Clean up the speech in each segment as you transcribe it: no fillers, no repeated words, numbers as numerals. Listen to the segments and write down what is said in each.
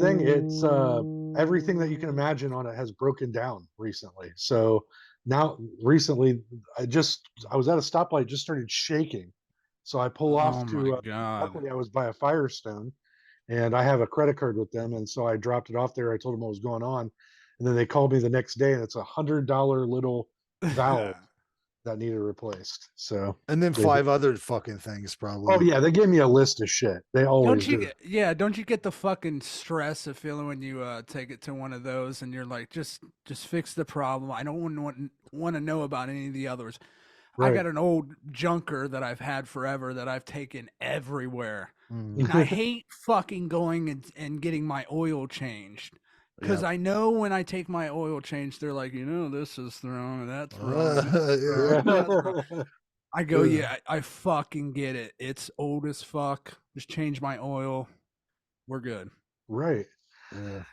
thing. It's everything that you can imagine on it has broken down recently. So now recently I was at a stoplight, just started shaking. So I pull Oh off my to God. luckily I was by a Firestone and I have a credit card with them. And so I dropped it off there. I told them what was going on. And then they called me the next day and it's $100 little valve that needed replaced. So And then they did. 5 other fucking things Oh probably. yeah, they gave me a list of shit. They always do. Don't you get the fucking stress of feeling when you take it to one of those and you're like, just fix the problem. I don't want to know about any of the others. I Right. got an old junker that I've had forever that I've taken everywhere. Mm. And I hate fucking going and getting my oil changed. Because Yep. I know when I take my oil change, they're like, this is wrong, that's wrong, Yeah. that's wrong, that's wrong. I go, Ugh. yeah, I fucking get it. It's old as fuck. Just change my oil. We're good. Right. Yeah.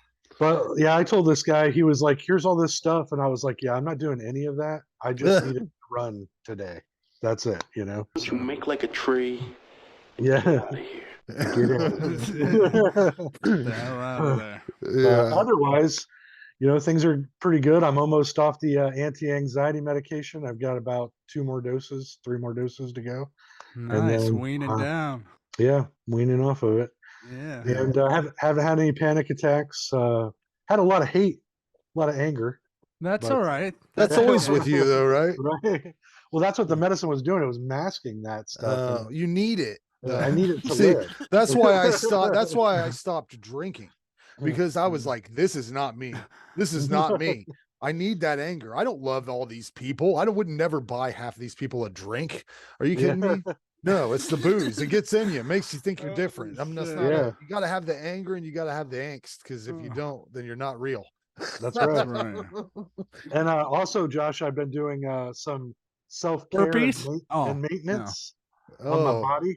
But yeah, I told this guy, he was like, here's all this stuff. And I was like, yeah, I'm not doing any of that. I just need it to run today. That's it, you know? You make like a tree. Yeah. Get out of here. Get in. Get the hell out of there. Yeah. Otherwise, things are pretty good. I'm almost off the anti-anxiety medication. I've got about 3 more doses to go. And Nice, then, weaning down. yeah, weaning off of it. Yeah. And haven't had any panic attacks. Had a lot of hate, a lot of anger. That's But- all right. That's always with you though, right? Right. Well, that's what the medicine was doing. It was masking that stuff. You need it. I need it to See, live. that's why I stopped. That's why I stopped drinking, because I was like, "This is not me. This is not me. I need that anger. I don't love all these people. Wouldn't never buy half of these people a drink. Are you kidding me? No, it's the booze. It gets in you. It makes you think you're different. I'm just not. Yeah. You got to have the anger and you got to have the angst, because if you don't, then you're not real. That's right. Right. And also, Josh, I've been doing some self-care Burpees? and maintenance on my Oh, body.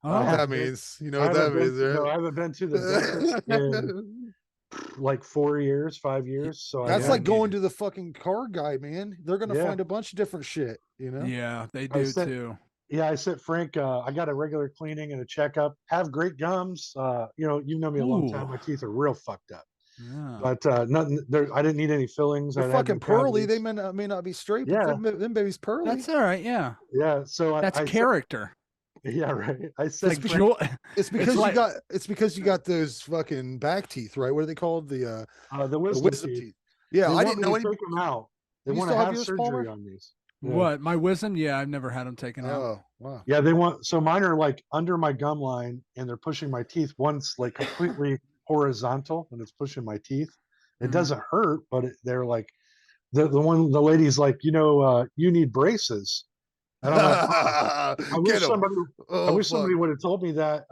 what Oh, that means? You know what that means, No, I right? haven't been to the dentist in like 4 years, 5 years. So That's I like going to the fucking car guy, man. They're gonna Yeah. find a bunch of different shit, you know? yeah, they I do said- too. I said, Frank, I got a regular cleaning and a checkup. Have great gums. You've known me a long time. Ooh. My teeth are real fucked up. Yeah. But nothing there. I didn't need any fillings. They're I had no fucking pearly. They cavities. may not be straight, but Yeah. them babies pearly. That's all right. Yeah. Yeah. So That's I character. said, yeah, right. I said, Like Frank, It's because like- it's because you got those fucking back teeth, right? What are they called? The the wisdom teeth. Yeah, They I want didn't me know to any. take them out. They You want to still have have yours, surgery Palmer? on these. Yeah. What? My wisdom? Yeah, I've never had them taken out. Oh wow. Yeah, they want. So mine are like under my gum line, and they're pushing my teeth. One's like completely horizontal, and it's pushing my teeth. It Mhm. doesn't hurt, but they're like the lady's like, you need braces. And I'm like, I wish Get 'em. somebody. Oh, I wish fuck. somebody would have told me that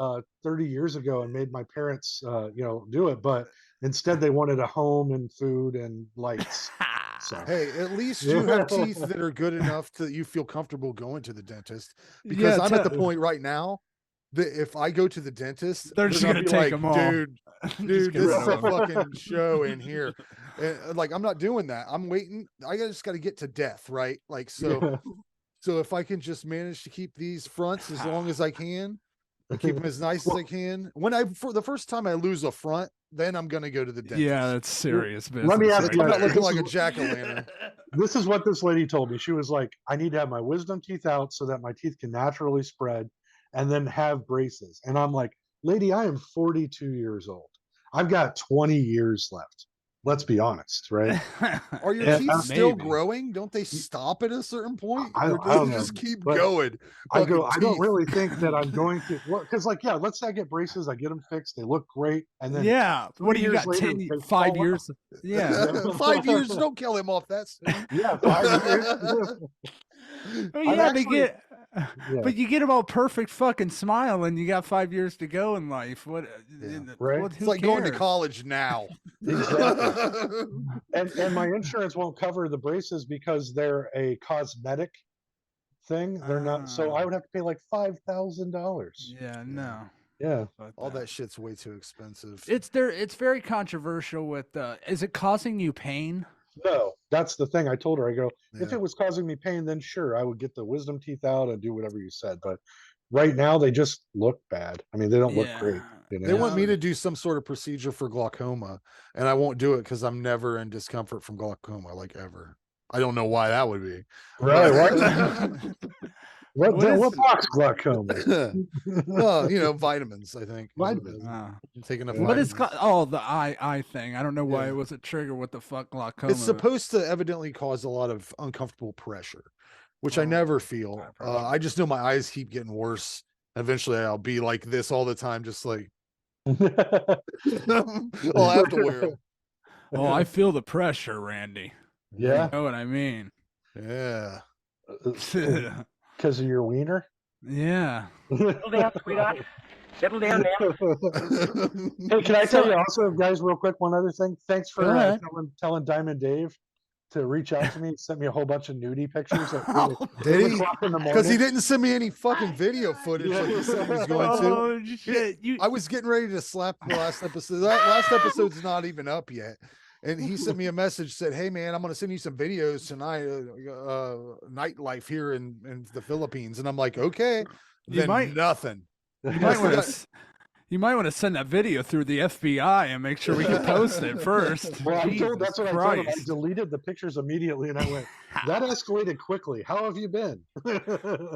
30 years ago and made my parents, do it. But instead, they wanted a home and food and lights. So Hey, at least you have teeth that are good enough that you feel comfortable going to the dentist. Because Yeah, I'm at the point right now that if I go to the dentist, They're just gonna be take like, 'em all. dude, Just dude, get this rid is a of 'em. fucking show in here. And like, I'm not doing that. I'm waiting. Just got to get to death, right? Like, so, yeah. so if I can just manage to keep these fronts as long as I can, and keep them as nice as I can. For the first time I lose a front, then I'm gonna go to the dentist. Yeah, that's serious business. Let me ask right you, I'm not there. looking like a jack-o'-lantern. This is what this lady told me. She was like, I need to have my wisdom teeth out so that my teeth can naturally spread and then have braces. And I'm like, lady, I am 42 years old. I've got 20 years left. Let's be honest, right? Are your Yeah, teeth still maybe. growing? Don't they stop at a certain point? I Or don't do they know, just keep but going? I go, I Fucking don't teeth. really think that I'm going to, because let's say I get braces, I get them fixed, they look great. And then Yeah. What do you years got? later, 10, they 5 fall years? Yeah. 5 years, don't kill him off that soon. Yeah, 5 years. Oh, I'm yeah, actually- but you get them all perfect fucking smile, and you got 5 years to go in life. What? right. What, It's who like going to cares? college now. Exactly. And my insurance won't cover the braces because they're a cosmetic thing. They're not, so I would have to pay like $5,000. Yeah, no. Yeah. Fuck All that shit's way too expensive. It's there. It's very controversial. With is it causing you pain? No, that's the thing. I told her, I go, if Yeah. it was causing me pain, then sure, I would get the wisdom teeth out and do whatever you said. But right now, they just look bad. I mean, they don't look great. You know? They want me to do some sort of procedure for glaucoma, and I won't do it because I'm never in discomfort from glaucoma, like ever. I don't know why that would be. Right. What is- What box glaucoma? Well, vitamins, I think. Vitamins. I'm taking enough What is vitamins. the eye thing? I don't know why Yeah. it was a trigger. What the fuck, glaucoma? It's supposed to evidently cause a lot of uncomfortable pressure, which I never feel. eye pressure. I just know my eyes keep getting worse. Eventually, I'll be like this all the time, just like I'll have to wear 'em. Oh, I feel the pressure, Randy. Yeah. You know what I mean? Yeah. Because of your wiener? Yeah. Settle down, sweetheart. Settle down now. Hey, can I tell you also, guys, real quick, one other thing? Thanks for Go ahead. telling Diamond Dave to reach out to me. He sent me a whole bunch of nudie pictures at Did 8 he? o'clock in the morning. Because he didn't send me any fucking video footage like he said he was going to. Oh shit! I was getting ready to slap the last episode. That last episode's not even up yet. And he sent me a message, said, "Hey man, I'm going to send you some videos tonight, nightlife here in the Philippines." And I'm like, "Okay." Nothing. You might want to send that video through the FBI and make sure we can post it first. Well, that's what I told him. I Christ. deleted the pictures immediately, and I went, "That escalated quickly. How have you been?"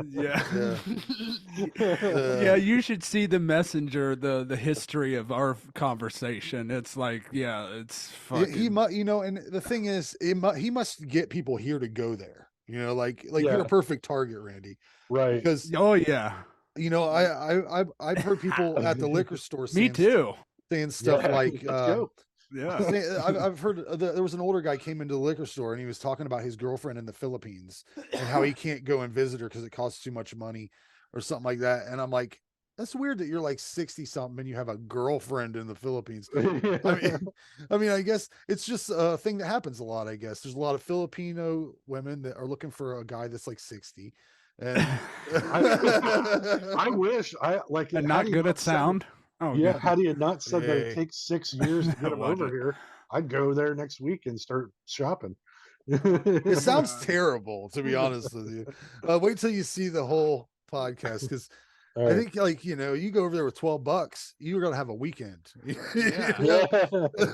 Yeah. Yeah. Yeah, you should see the messenger, the history of our conversation. It's like, yeah, it's fucking. He must, and the thing is, he must get people here to go there. Like Yeah. you're a perfect target, Randy. Right. Because Oh yeah, I've heard people at the liquor store me too. saying stuff like, Let's go. Yeah. I've heard there was an older guy came into the liquor store and he was talking about his girlfriend in the Philippines and how he can't go and visit her because it costs too much money or something like that. And I'm like, that's weird that you're like 60 something and you have a girlfriend in the Philippines. I mean, I guess it's just a thing that happens a lot. I guess there's a lot of Filipino women that are looking for a guy that's like 60. And I wish And not good at sound. Oh Yeah, God. had he not said that it Hey. takes 6 years to get him over Wonder. here, I'd go there next week and start shopping. it sounds terrible, to be honest with you. Wait till you see the whole podcast because All I right. think you go over there with $12, you're gonna have a weekend. Yeah.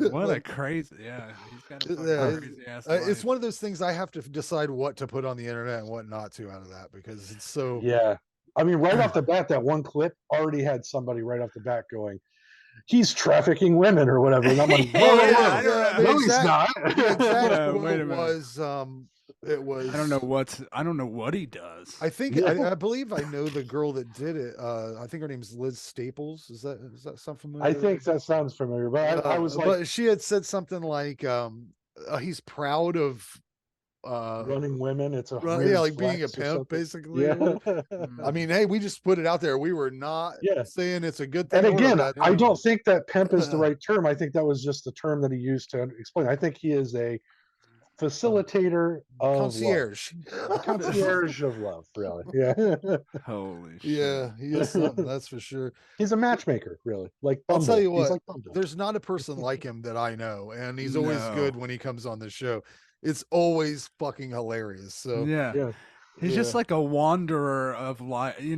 What a crazy. Yeah, he's got a fucking Yeah, crazy ass. It's one of those things I have to decide what to put on the internet and what not to out of that because it's so. Yeah. I mean, right off the bat, that one clip already had somebody right off the bat going, "He's trafficking women" or whatever. And I'm like, Yeah, whoa, I whoa, don't whoa. know. No, he's not. The exact Yeah, quote wait a minute. was it was. I don't know what he does. I think I believe I know the girl that did it. I think her name's Liz Staples. Is that something familiar? I think that sounds familiar, but I was like, but she had said something like, he's proud of running women. It's a yeah, weird like being a flex or pimp, something. basically. Yeah. I mean, hey, we just put it out there. We were not Yeah. saying it's a good thing. And or a again, bad I thing. don't think that pimp is the right term. I think that was just the term that he used to explain. I think he is a facilitator of concierge. love. A concierge of love, really. Yeah. Holy shit. Yeah, he is something, that's for sure. He's a matchmaker, really. Like I'll tell Bumble. you He's what, like Bumble. there's not a person like him that I know, and he's always No. good when he comes on the show. It's always fucking hilarious. So Yeah. Yeah. He's Yeah. just like a wanderer of life, he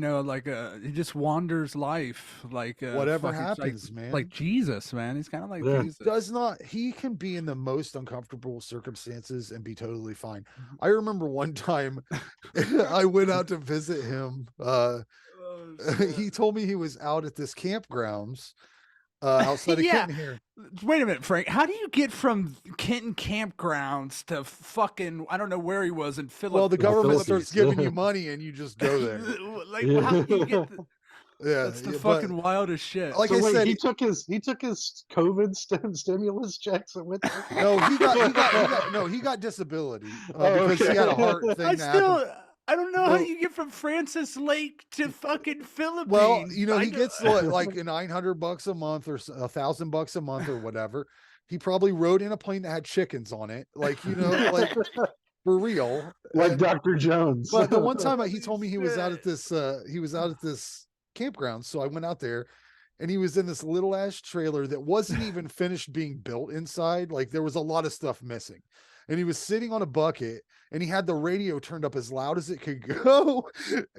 just wanders life like whatever fucking- happens, man. like Jesus, man. He's kind of like Yeah. Jesus. He can be in the most uncomfortable circumstances and be totally fine. I remember one time I went out to visit him. He told me he was out at this campgrounds outside of Yeah. Kenton here. Wait a minute, Frank. How do you get from Kenton campgrounds to fucking I don't know where he was in Philippines? Well, the government Philippines. starts giving you money and you just go there. Like, how do you get? Yeah, That's the yeah, fucking but wildest shit. like So I wait, said, he took his COVID stimulus checks and went there? no, he got disability Oh, because he okay. had a heart thing. I don't know how Well- you get from Francis Lake to fucking Philippines. Well, he I gets know- like $900 a month or $1,000 a month or whatever. He probably rode in a plane that had chickens on it, like like for real. Like And- Dr. Jones. But the one time he told me he was out Shit. at this campground, so I went out there, and he was in this little ass trailer that wasn't even finished being built inside. Like there was a lot of stuff missing, and he was sitting on a bucket, and he had the radio turned up as loud as it could go,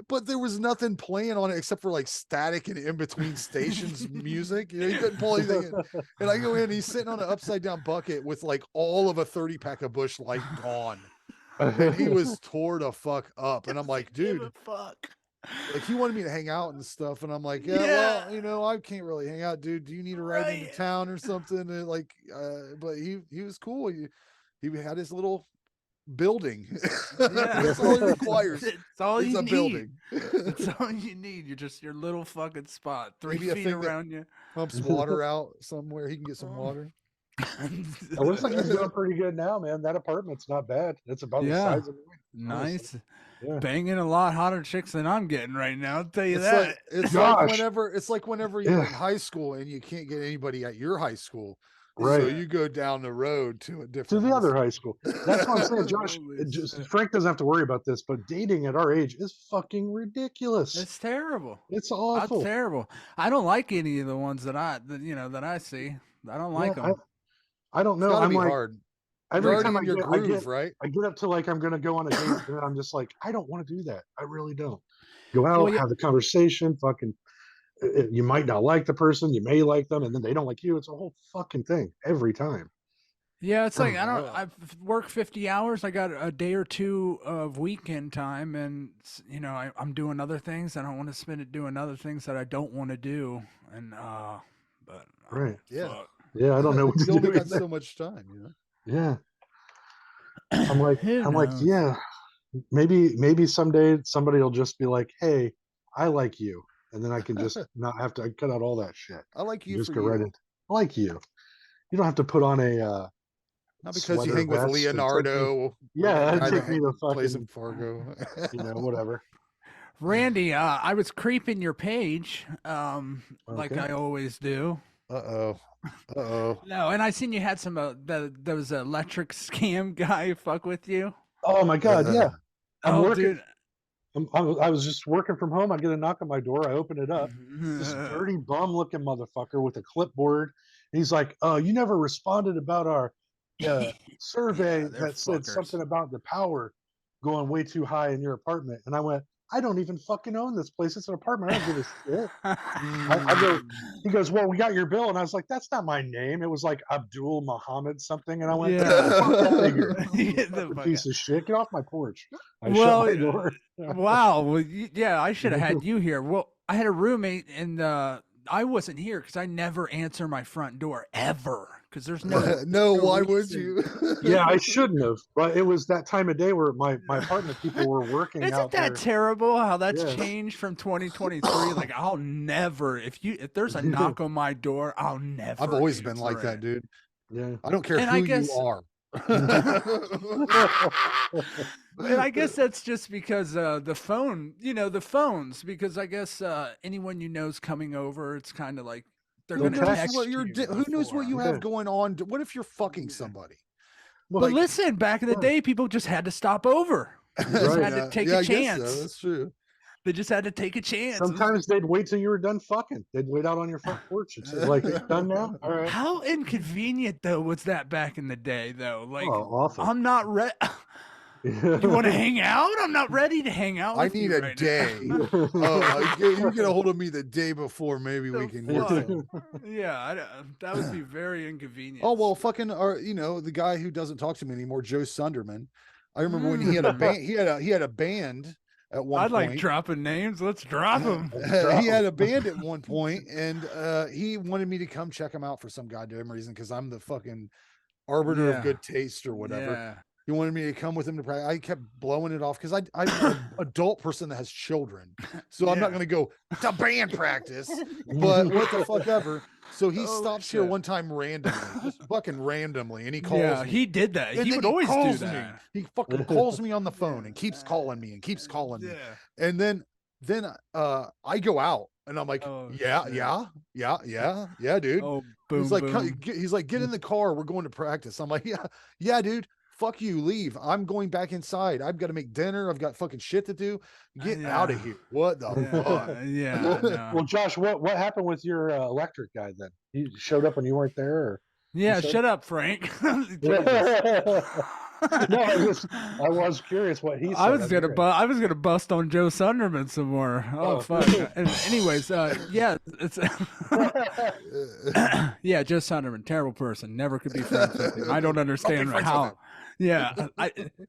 but there was nothing playing on it except for like static and in between stations music. You know, he couldn't pull anything in. And I go in, he's sitting on an upside down bucket with like all of a 30-pack of Busch Light gone. And he was tore the fuck up. And I'm like, dude, fuck. like he wanted me to hang out and stuff. And I'm like, yeah, well, you know, I can't really hang out, dude. Do you need a ride into town or something? And like, but he was cool. He had his little building. That's all he requires. It's all you a need. Building. That's all you need. You're just your little fucking spot, 3 feet around you. Pumps water out somewhere. He can get some water. It looks like he's doing pretty good now, man. That apartment's not bad. It's about the size of mine. Nice. Yeah. Banging a lot hotter chicks than I'm getting right now. I'll tell you It's that. like, it's like whenever you're in high school and you can't get anybody at your high school. Right. So you go down the road to a different other high school. That's what I'm saying, Josh. Frank doesn't have to worry about this, but dating at our age is fucking ridiculous. It's terrible. It's awful. It's terrible. I don't like any of the ones that I see. I don't like them. I don't know. It's I'm be like, hard. every time I get up to like I'm gonna go on a date, and I'm just like, I don't want to do that. I really don't. Go out, have the conversation, fucking. You might not like the person, you may like them, and then they don't like you. It's a whole fucking thing every time. Yeah, it's like I've worked 50 hours. I got a day or two of weekend time, and you know I'm doing other things. I don't want to spend it doing other things that I don't want to do. And but right, fuck. Yeah, I don't know what to do. You only got so much time, you know. Yeah, I'm like, yeah, maybe someday somebody will just be like, hey, I like you. And then I can just not have to cut out all that shit. I like you. Just for go right in. I like you. You don't have to put on a not because you hang with Leonardo. Take me to fucking plays in Fargo. You know, whatever. Randy, I was creeping your page, like I always do. No, and I seen you had some there was an electric scam guy fuck with you. Oh my god, yeah. I'm working. Dude. I was just working from home. I get a knock on my door. I open it up. This dirty bum looking motherfucker with a clipboard. And he's like, you never responded about our survey that said something about the power going way too high in your apartment. And I went, I don't even fucking own this place. It's an apartment. I don't give a shit. I go, he goes, well, we got your bill. And I was like, that's not my name. It was like Abdul Muhammad something. And I went, piece of shit. Get off my porch. I shut my door. Wow. Well, yeah, I should have had you here. Well, I had a roommate and I wasn't here because I never answer my front door ever. Because there's no why would you? Yeah, I shouldn't have. But it was that time of day where my apartment people were working. Isn't that terrible how that's changed from 2023? Like I'll never, if there's a knock on my door, I'll never. I've always been like that, dude. Yeah, I don't care who you are. And I guess that's just because the phone, the phones, because I guess anyone you know's coming over, it's kind of like they're going to text you. Who knows what you have going on? What if you're fucking somebody? But listen, back in the day, people just had to stop over. They just had to take a chance. So. That's true. They just had to take a chance. Sometimes they'd wait till you were done fucking. They'd wait out on your front porch and say, like, it's done now? All right. How inconvenient, though, was that back in the day, though? Like, awful. I'm not ready. You want to hang out? I'm not ready to hang out. I need a day. You get a hold of me the day before. Maybe we can get Yeah, that would be very inconvenient. Oh well, fucking, the guy who doesn't talk to me anymore, Joe Sunderman. I remember when he had a band. He had a band at one point. I like dropping names. Let's drop them. He had a band at one point, and he wanted me to come check him out for some goddamn reason because I'm the fucking arbiter of good taste or whatever. Yeah. He wanted me to come with him to practice. I kept blowing it off because I'm an adult person that has children. So I'm not going to go to band practice, but what the fuck ever. So he stops here one time randomly, just fucking randomly, and he calls me. He did that. And he would always do that. Me. He fucking calls me on the phone and keeps calling me and keeps calling me. And then I go out and I'm like, yeah, dude. Oh, boom, he's like, get in the car. We're going to practice. I'm like, yeah, dude. Fuck you, leave. I'm going back inside. I've got to make dinner. I've got fucking shit to do. Get out of here. What the fuck? Well, Josh, what happened with your electric guy then? He showed up when you weren't there? Or shut up, Frank. No, I was curious what he said. I was gonna bust on Joe Sunderman some more. Oh fuck. Anyways, yeah, it's yeah, Joe Sunderman, terrible person. Never could be friends with him. I don't understand how. Yeah,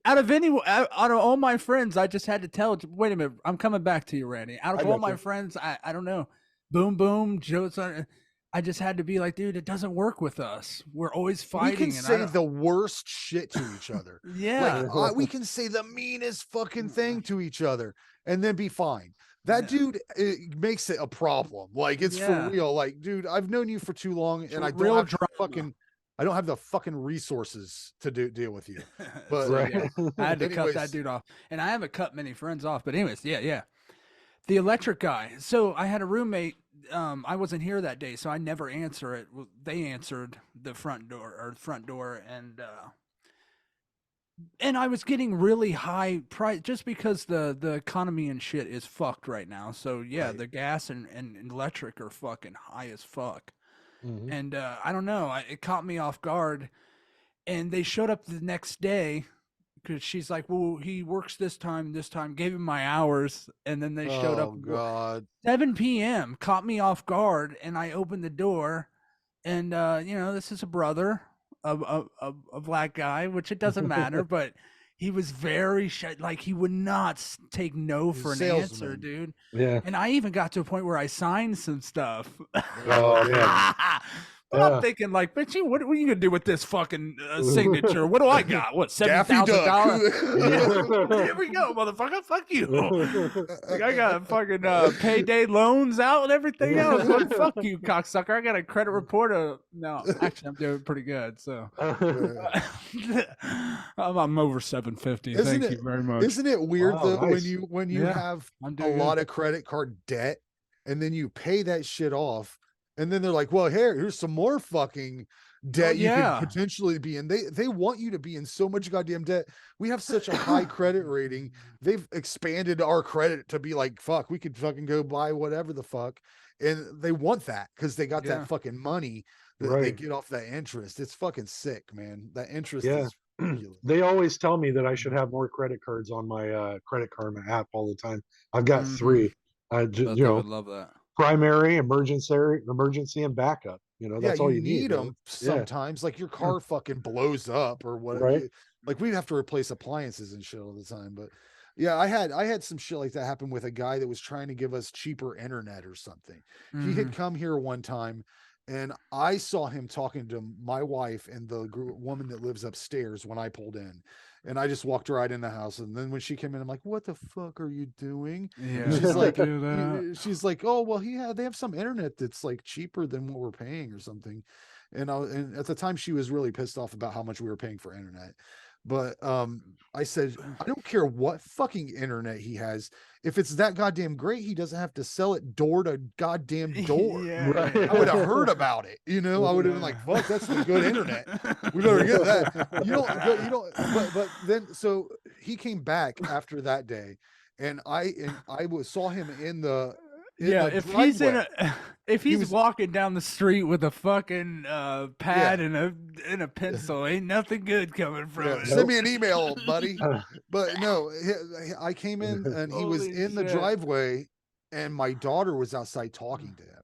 out of all my friends, I just had to tell. Wait a minute, I'm coming back to you, Randy. Out of all my friends, I don't know. Boom, boom, Joe Sunderman. I just had to be like, dude, it doesn't work with us. We're always fighting. We can say the worst shit to each other. Yeah. Like, we can say the meanest fucking thing to each other and then be fine. That dude, it makes it a problem. Like, it's for real. Like, dude, I've known you for too long, and I don't have the fucking resources to deal with you. But yeah, I had to cut that dude off, and I haven't cut many friends off. But anyways, yeah. The electric guy. So I had a roommate. I wasn't here that day, so I never answer it. They answered the front door, and I was getting really high price just because the economy and shit is fucked right now. So yeah, right. The gas and electric are fucking high as fuck. Mm-hmm. And I don't know, it caught me off guard. And they showed up the next day because she's like, well, he works this time, gave him my hours. And then they showed up. Oh, God. 7 p.m. caught me off guard. And I opened the door. And, this is a brother, a black guy, which it doesn't matter. But he was very like he would not take no for an answer, dude. Yeah. And I even got to a point where I signed some stuff. Oh, yeah. But I'm thinking, like, bitch, what are you gonna do with this fucking signature? What do I got? What, $7,000? Here we go, motherfucker. Fuck you. Like, I got fucking payday loans out and everything else. What? Fuck you, cocksucker. I got a credit report. No, actually, I'm doing pretty good. So I'm over 750. Thank you very much. Isn't it weird though when you have a lot of credit card debt and then you pay that shit off? And then they're like, well, here's some more fucking debt you could potentially be in. They want you to be in so much goddamn debt. We have such a high credit rating. They've expanded our credit to be like, fuck, we could fucking go buy whatever the fuck. And they want that because they got that fucking money that they get off that interest. It's fucking sick, man. That interest is ridiculous. They always tell me that I should have more credit cards on my credit card app all the time. I've got 3. I would love that. Primary, emergency, and backup. That's all you need them sometimes. Like your car fucking blows up or whatever. Right? Like we'd have to replace appliances and shit all the time. But yeah, I had some shit like that happen with a guy that was trying to give us cheaper internet or something. Mm-hmm. He had come here one time, and I saw him talking to my wife and the woman that lives upstairs when I pulled in. And I just walked right in the house. And then when she came in, I'm like, what the fuck are you doing? Yeah, she's like, oh, well, they have some internet that's like cheaper than what we're paying or something. And at the time she was really pissed off about how much we were paying for internet. But I said, I don't care what fucking internet he has. If it's that goddamn great, he doesn't have to sell it door to goddamn door. Right. I would have heard about it. I would have been like, fuck, that's the good internet. We better get that. You don't, but then, so he came back after that day, and I saw him in the, if he's walking down the street with a fucking pad and a pencil, ain't nothing good coming from it. Send me an email, buddy. But no, I came in and he was in the driveway, and my daughter was outside talking to him,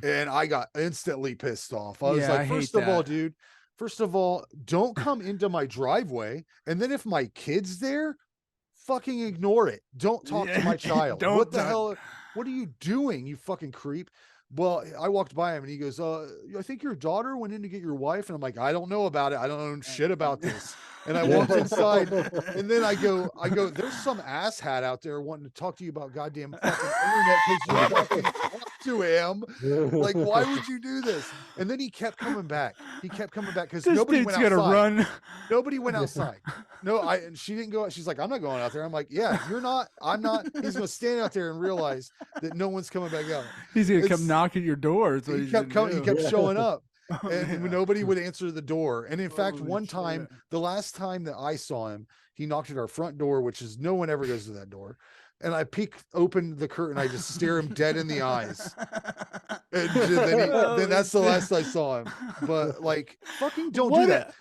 and I got instantly pissed off. I was like, first of all, don't come into my driveway, and then if my kid's there, fucking ignore it. Don't talk to my child. What the hell? What are you doing, you fucking creep? Well, I walked by him and he goes, I think your daughter went in to get your wife. And I'm like, I don't know about it. I don't know shit about this. And I walked inside, and then I go, there's some asshat out there wanting to talk to you about goddamn fucking internet because you fucking talk to him. Like, why would you do this? And then he kept coming back. Because nobody went outside. Nobody went outside. No, and she didn't go. She's like, I'm not going out there. I'm like, yeah, you're not. I'm not. He's gonna stand out there and realize that no one's coming back out. He's gonna come knock at your door. He kept coming. He kept showing up. And nobody would answer the door. And in fact, one time, the last time that I saw him, he knocked at our front door, which is no one ever goes to that door. And I open the curtain, I just stare him dead in the eyes. And then that's the last I saw him. But like, fucking don't do that.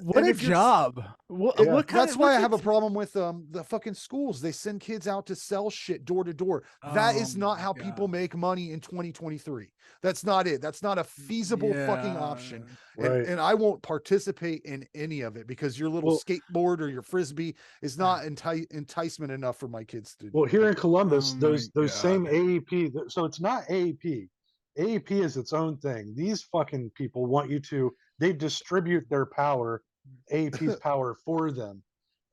What a job. What kind that's why I have a problem with the fucking schools. They send kids out to sell shit door to door. That is not how people make money in 2023. That's not it. That's not a feasible fucking option. And I won't participate in any of it because your little skateboard or your frisbee is not enticement enough for my kids to. Well, here in Columbus, those same AEP. So it's not AEP. AEP is its own thing. These fucking people want you to. They distribute their power, AEP's power for them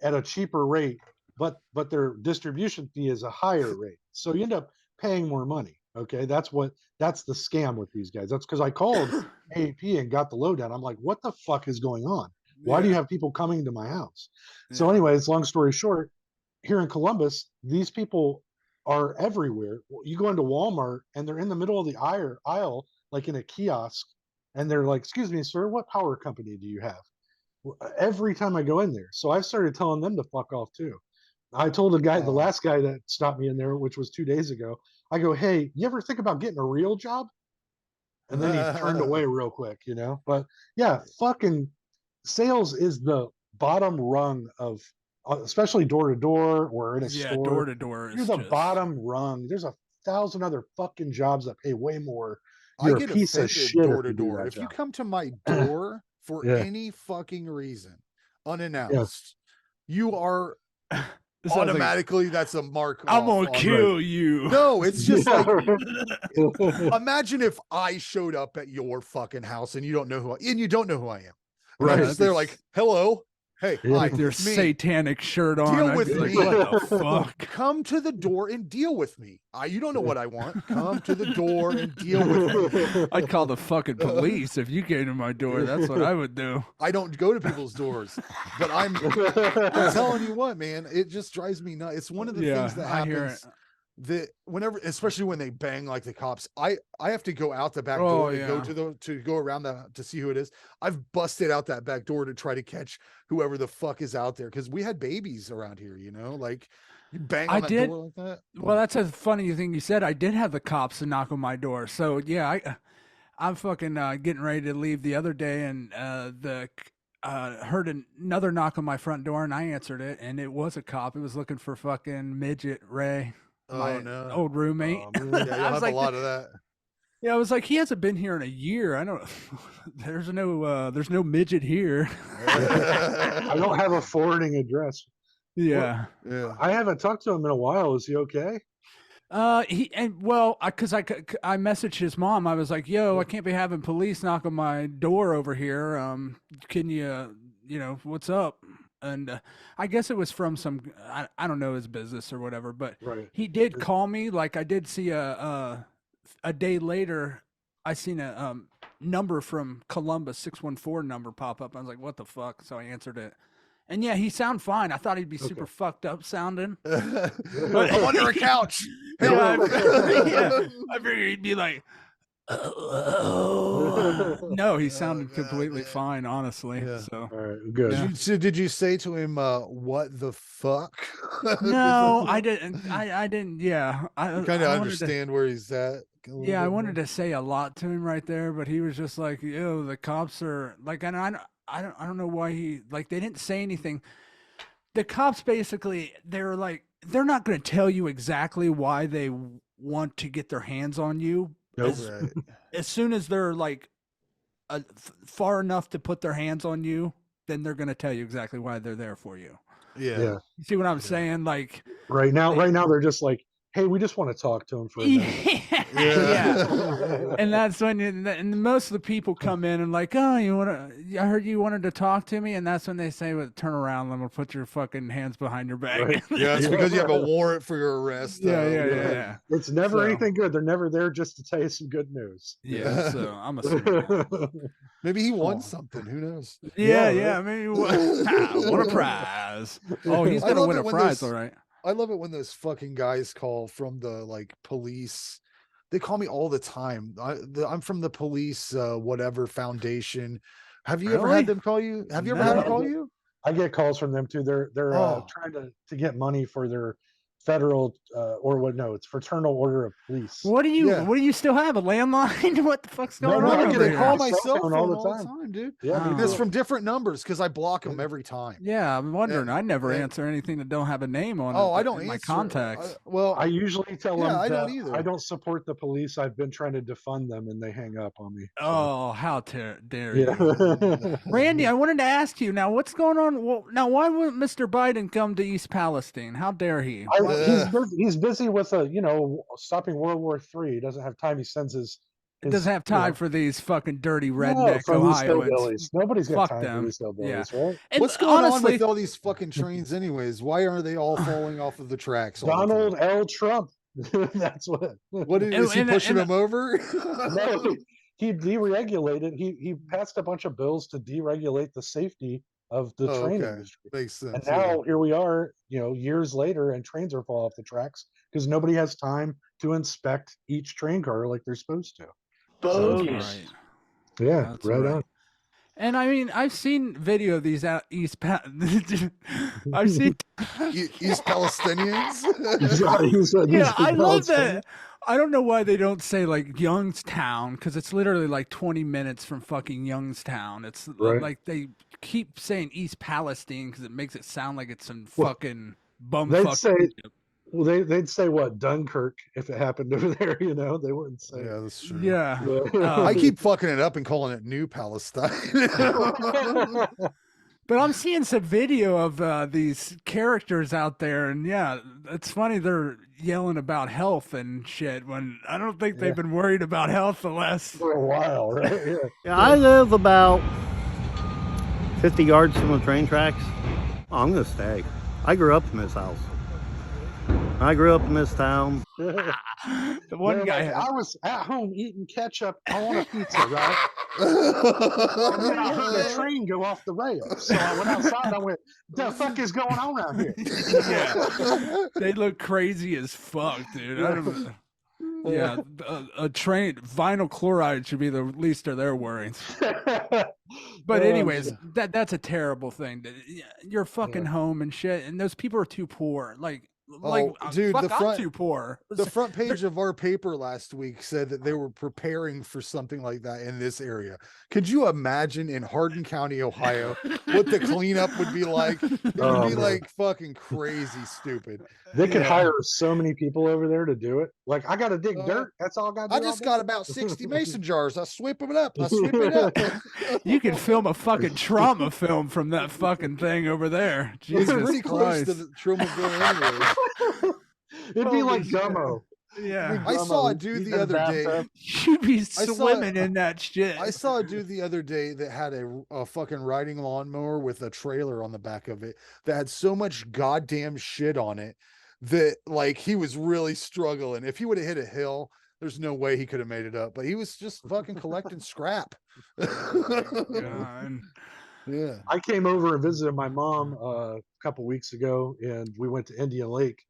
at a cheaper rate, but their distribution fee is a higher rate. So you end up paying more money. Okay, that's the scam with these guys. That's because I called AEP and got the lowdown. I'm like, what the fuck is going on? Why do you have people coming to my house? So anyways, long story short, here in Columbus, these people are everywhere. You go into Walmart and they're in the middle of the aisle, like in a kiosk, and they're like, "Excuse me, sir, what power company do you have?" Every time I go in there. So I started telling them to fuck off too. I told the last guy that stopped me in there, which was 2 days ago, I go, "Hey, you ever think about getting a real job?" And then he turned away real quick, But yeah, fucking sales is the bottom rung of, especially door to door or in a store. Door to door. You're the bottom rung. There's 1,000 other fucking jobs that pay way more. You're I get a piece of shit door to door. If you come to my door for any fucking reason, unannounced, you are automatically that's a mark. I'm gonna kill you. No, it's just like imagine if I showed up at your fucking house and you don't know who I am. Right? They're like, "Hello, hey, hi, with your satanic shirt on. Deal with me. What the fuck? Come to the door and deal with me. You don't know what I want. Come to the door and deal with me." I'd call the fucking police if you came to my door. That's what I would do. I don't go to people's doors, but I'm telling you what, man, it just drives me nuts. It's one of the things that happens. That whenever, especially when they bang like the cops, I have to go out the back door and go around to see who it is. I've busted out that back door to try to catch whoever the fuck is out there because we had babies around here, like you bang on that door like that. Well, that's a funny thing you said. I did have the cops to knock on my door, so yeah, I'm fucking getting ready to leave the other day, and heard another knock on my front door, and I answered it, and it was a cop. It was looking for fucking midget Ray. My old roommate. Yeah, you'll have a lot of that. Yeah, I was like, he hasn't been here in a year. I don't. There's no midget here. I don't have a forwarding address. Yeah. I haven't talked to him in a while. Is he okay? Because I messaged his mom. I was like, "Yo, I can't be having police knock on my door over here. Can you, what's up?" And I guess it was from I don't know his business or whatever, but he did call me. Like I did see a day later, I seen a number from Columbus, 614 number pop up. I was like, what the fuck? So I answered it. And yeah, he sounded fine. I thought he'd be super fucked up sounding. But under a couch. I figured he'd be like, no, he sounded completely fine, honestly. So all right, good. Did you say to him, "What the fuck"? No, I didn't. I didn't. Yeah, I kind of understand where he's at. Yeah, I wanted to say a lot to him right there, but he was just like, "Yo, the cops are like," and I don't know why they didn't say anything. The cops basically, they're like, they're not going to tell you exactly why they want to get their hands on you. Nope. As soon as they're like far enough to put their hands on you, then they're going to tell you exactly why they're there for you. Yeah. You see what I'm saying? Like right now they're just like, "Hey, we just want to talk to him for a minute." Yeah. And that's when and most of the people come in and like, "Oh, I heard you wanted to talk to me," and that's when they say, "Well, turn around, and we'll put your fucking hands behind your back." Right. Yeah, it's because you have a warrant for your arrest. Yeah. It's never anything good. They're never there just to tell you some good news. Yeah, so I'm assuming. Maybe he won something. Who knows? Yeah. Maybe what a prize. Oh, he's gonna win a prize, all right. I love it when those fucking guys call from the police. They call me all the time. I'm from the police, whatever foundation. Have you ever had them call you? Have you ever had them call you? I get calls from them too. They're trying to get money for their federal or what? No, it's Fraternal Order of Police. What do you still have, a landline? What the fuck's going No, on I over get They here? call my my cell cell phone phone all the time. dude. Yeah, It's from different numbers because I block them every time. Yeah, I'm wondering. Yeah, I never yeah. answer anything that don't have a name on it. Oh, I don't in my answer. contacts. Well, I usually tell them I that don't either. I don't support the police. I've been trying to defund them, and they hang up on me. So. Oh, how dare Yeah. you. Randy, I wanted to ask you now, what's going on? Well, now, why would Mr. Biden come to East Palestine? How dare he? He's busy with stopping World War III. He doesn't have time. He sends his doesn't have time for these fucking dirty redneck from these Ohioans. hillbillies. Nobody's got Fuck time them. for these hillbillies, Yeah. right? And what's going on honestly, with all these fucking trains anyways? Why are they all falling off of the tracks all the time? Donald L. Trump. That's what. Is he pushing them over? No, he deregulated. He passed a bunch of bills to deregulate the safety of the train industry. Makes sense. And now here we are, years later, and trains are falling off the tracks because nobody has time to inspect each train car like they're supposed to. Bogus. Right. Yeah, That's right on. And I mean, I've seen video of these out I've seen East Palestinians. Yeah, I love that. I don't know why they don't say like Youngstown, because it's literally like 20 minutes from fucking Youngstown. It's like they keep saying East Palestine because it makes it sound like it's some fucking bumfuck. They'd say what, Dunkirk, if it happened over there, they wouldn't say. Yeah, that's true. Yeah. I keep fucking it up and calling it New Palestine. But I'm seeing some video of these characters out there, and yeah, it's funny they're yelling about health and shit when I don't think they've been worried about health for a while, right? Yeah, I live about 50 yards from the train tracks. Oh, I'm gonna stay. I grew up in this house. I grew up in this town. The one guy, I was at home eating ketchup on a pizza, right? And then I heard a train go off the rails. So I went outside. I went, "The fuck is going on out here?" Yeah, they look crazy as fuck, dude. Yeah, a train, vinyl chloride should be the least of their worries. But anyways, that's a terrible thing. You're fucking home and shit, and those people are too poor. Dude, I'm too poor. The front page of our paper last week said that they were preparing for something like that in this area. Could you imagine in Hardin County, Ohio, what the cleanup would be like? It would be like fucking crazy stupid. They could hire so many people over there to do it. Like, I got to dig dirt. That's all I got to do. I just got about 60 mason jars. I sweep them up. You can film a fucking trauma film from that fucking thing over there. Jesus it's pretty Christ. close to the trauma film anyway. It'd be like Gummo. Yeah. I saw a dude the other day. You'd be swimming in that shit. I saw a dude the other day that had a fucking riding lawnmower with a trailer on the back of it that had so much goddamn shit on it that like he was really struggling. If he would have hit a hill, there's no way he could have made it up. But he was just fucking collecting scrap. Yeah. I came over and visited my mom a couple weeks ago, and we went to Indian Lake.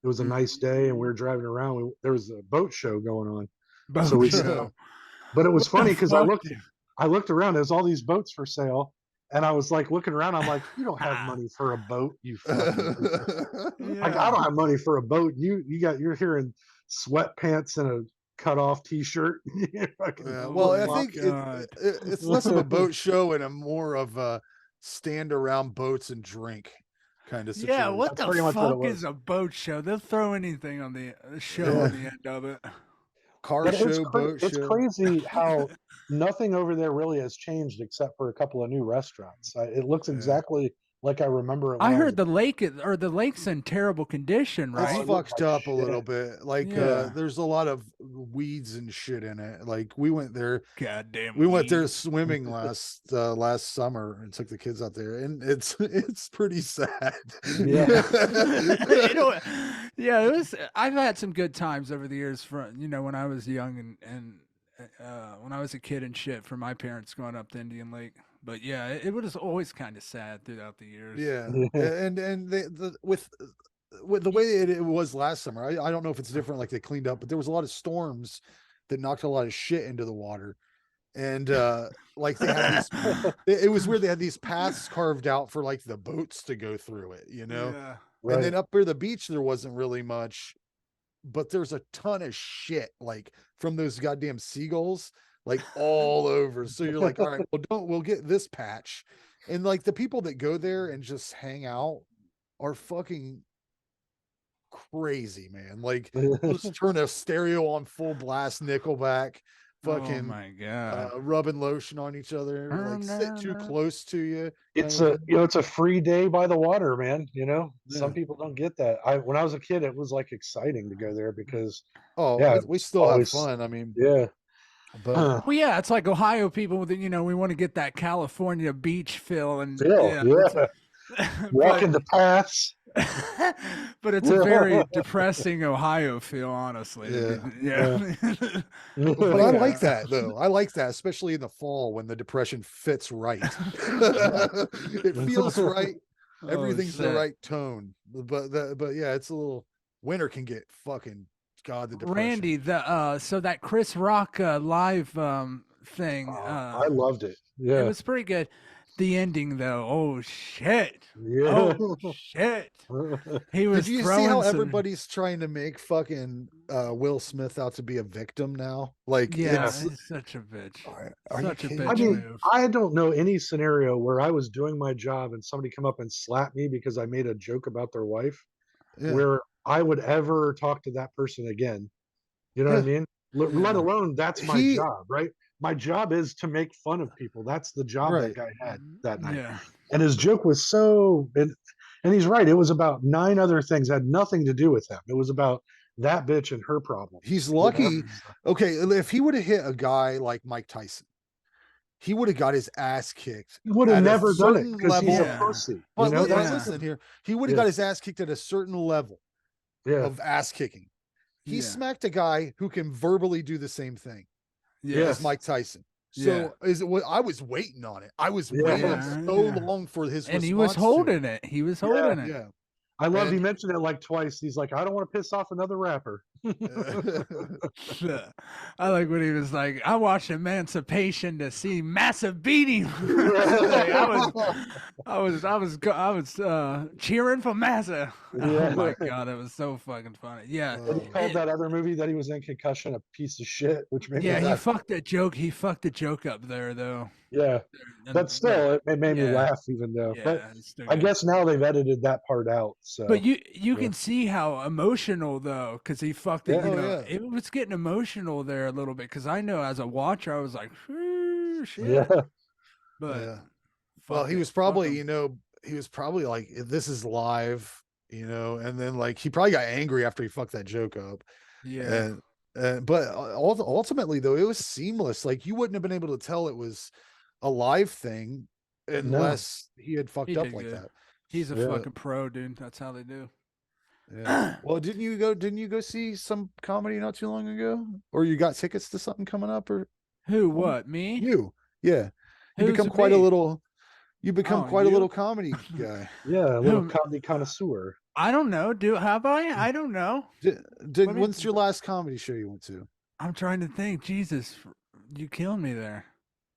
It was a nice day, and we were driving around. There was a boat show going on. But it was funny because I looked around. There's all these boats for sale, and I was like looking around. I'm like, you don't have money for a boat, you fucking. Like, I don't have money for a boat. You're here in sweatpants and a cut off t-shirt. Well, I think it's less of a boat show and a more of a stand around boats and drink kind of situation. Yeah, what the fuck is a boat show? They'll throw anything on the show on the end of it. Car show, boat show. It's crazy how nothing over there really has changed except for a couple of new restaurants. It looks exactly like I remember it. I heard the lake's in terrible condition, right? It's fucked up a little bit. Like there's a lot of weeds and shit in it. Like we went there. Goddamn. We went there swimming last summer and took the kids out there, and it's pretty sad. Yeah. It was. I've had some good times over the years when I was young and when I was a kid and shit for my parents going up to Indian Lake. But yeah, it was always kind of sad throughout the years. Yeah, and with the way it was last summer, I don't know if it's different. Like they cleaned up, but there was a lot of storms that knocked a lot of shit into the water, and like they had these. It was weird. They had these paths carved out for like the boats to go through it. Yeah. And then up near the beach, there wasn't really much, but there's a ton of shit like from those goddamn seagulls, like all over. So you're like, all right, well, we'll get this patch. And like the people that go there and just hang out are fucking crazy, man. Like just turn a stereo on full blast, Nickelback, fucking oh my god, rubbing lotion on each other, like sit too close to you. It's a free day by the water, man. Some Yeah. people don't get that. When I was a kid, it was like exciting to go there because we still always, have fun. I mean, yeah. but well, yeah, it's like Ohio people with we want to get that California beach feel and walking the paths. But it's a very depressing Ohio feel, honestly. Yeah. But I like that though. I like that, especially in the fall when the depression fits right. It feels right. Everything's the right tone. But yeah, it's a little winter can get fucking God, the depression. Randy, so that Chris Rock live thing, I loved it. Yeah, it was pretty good. The ending though, oh shit. Yeah. Oh shit. He was Did you see how everybody's trying to make fucking Will Smith out to be a victim now? Like, he's such a bitch. Such a bitch move. I don't know any scenario where I was doing my job and somebody come up and slap me because I made a joke about their wife, where I would ever talk to that person again. You know what I mean? Let alone that's my job, right? My job is to make fun of people. That's the job that guy had that night. Yeah. And his joke was and he's right. It was about 9 other things, had nothing to do with him. It was about that bitch and her problem. He's lucky. Okay, if he would have hit a guy like Mike Tyson, he would have got his ass kicked. He would have never done it because he's a pussy. But listen here. He would have got his ass kicked at a certain level of ass kicking. He smacked a guy who can verbally do the same thing. As Mike Tyson. So I was waiting on it. I was waiting so long for his and he was holding it. He was holding it. Yeah. I love he mentioned it like twice. He's like, I don't want to piss off another rapper. I like when he was like, I watched Emancipation to see massive beating. I was cheering for Massa. Oh my god, it was so fucking funny. Yeah. And he called that other movie that he was in, Concussion, a piece of shit, which made he fucked that joke. He fucked the joke up there though. Yeah. But still it made me laugh even though. But I guess now they've edited that part out. So but you can see how emotional though, because he fucked it. It was getting emotional there a little bit. Because I know as a watcher, I was like, shit. Yeah. But well, he was probably like, this is live, and then like he probably got angry after he fucked that joke up. Yeah. But ultimately though, it was seamless. Like you wouldn't have been able to tell it was a live thing unless he had fucked up like that. He's a fucking pro, dude. That's how they do. Yeah. Well, didn't you go see some comedy not too long ago? Or you got tickets to something coming up? Or who? What? Me? You? Yeah. You become quite a little comedy guy. Yeah, a little comedy connoisseur. I don't know. Have I? I don't know. When's your last comedy show you went to? I'm trying to think. Jesus, you killed me there.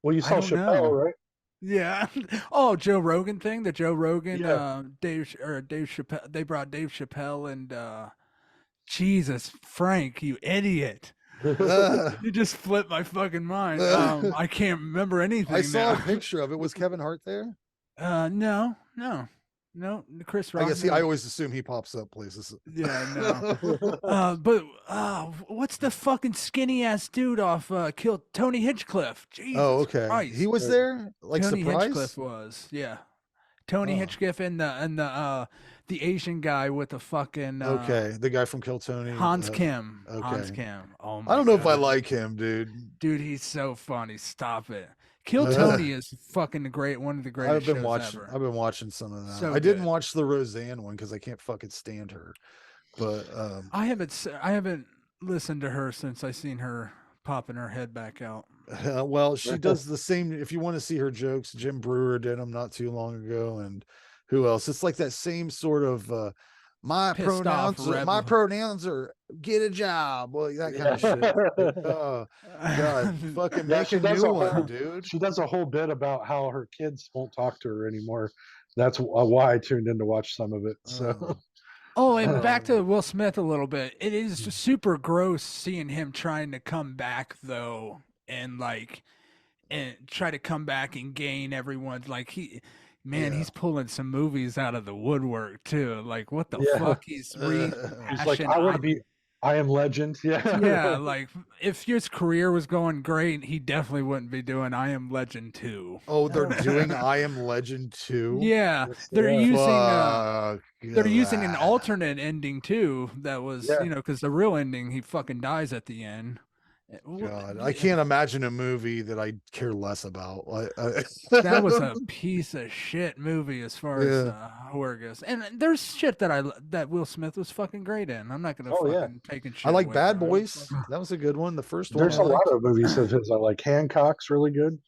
Well, you saw Chappelle, right? Yeah. Oh, Joe Rogan thing. The Joe Rogan, Dave Chappelle. They brought Dave Chappelle and Jesus, Frank, you idiot. You just flipped my fucking mind. I can't remember anything. I saw a picture of it. Was Kevin Hart there? No, Chris Rock. I guess I always assume he pops up places. Yeah, no. But what's the fucking skinny ass dude off killed Tony Hinchcliffe? Jesus okay. Christ. He was there? Like Tony surprise? Hinchcliffe was, yeah. Tony Hinchcliffe and the Asian guy with the fucking the guy from Kill Tony. Hans Kim. Okay. Hans Kim. Oh my I don't know if I like him, dude. Dude, he's so funny. Stop it. Kill Tony is fucking one of the greatest shows ever. I've been watching some of that. So I didn't watch the Roseanne one because I can't fucking stand her. But I haven't listened to her since I seen her popping her head back out. Well, she does the same. If you want to see her jokes, Jim Brewer did them not too long ago, and who else? It's like that same sort of my pronouns are get a job, well, that kind of shit. Oh God, fucking make a new one, dude. She does a whole bit about how her kids won't talk to her anymore. That's why I tuned in to watch some of it. So Oh, and back to Will Smith a little bit. It is just super gross seeing him trying to come back though, and try to come back and gain everyone's he's pulling some movies out of the woodwork too. Like what the fuck? He's He's like, I want to be I Am Legend. Yeah. Yeah, like if his career was going great, he definitely wouldn't be doing I Am Legend 2. Oh, they're doing I Am Legend 2? Yeah, Yes, they're yeah. using an alternate ending too. That was Yeah. because the real ending he fucking dies at the end. God, I can't imagine a movie that I care less about. That was a piece of shit movie as far as horror goes. And there's shit that Will Smith was fucking great in. I'm not gonna taking shit. I like away Bad from him. Boys. That was a good one. The first one. There's a lot of movies of his I like. Hancock's really good.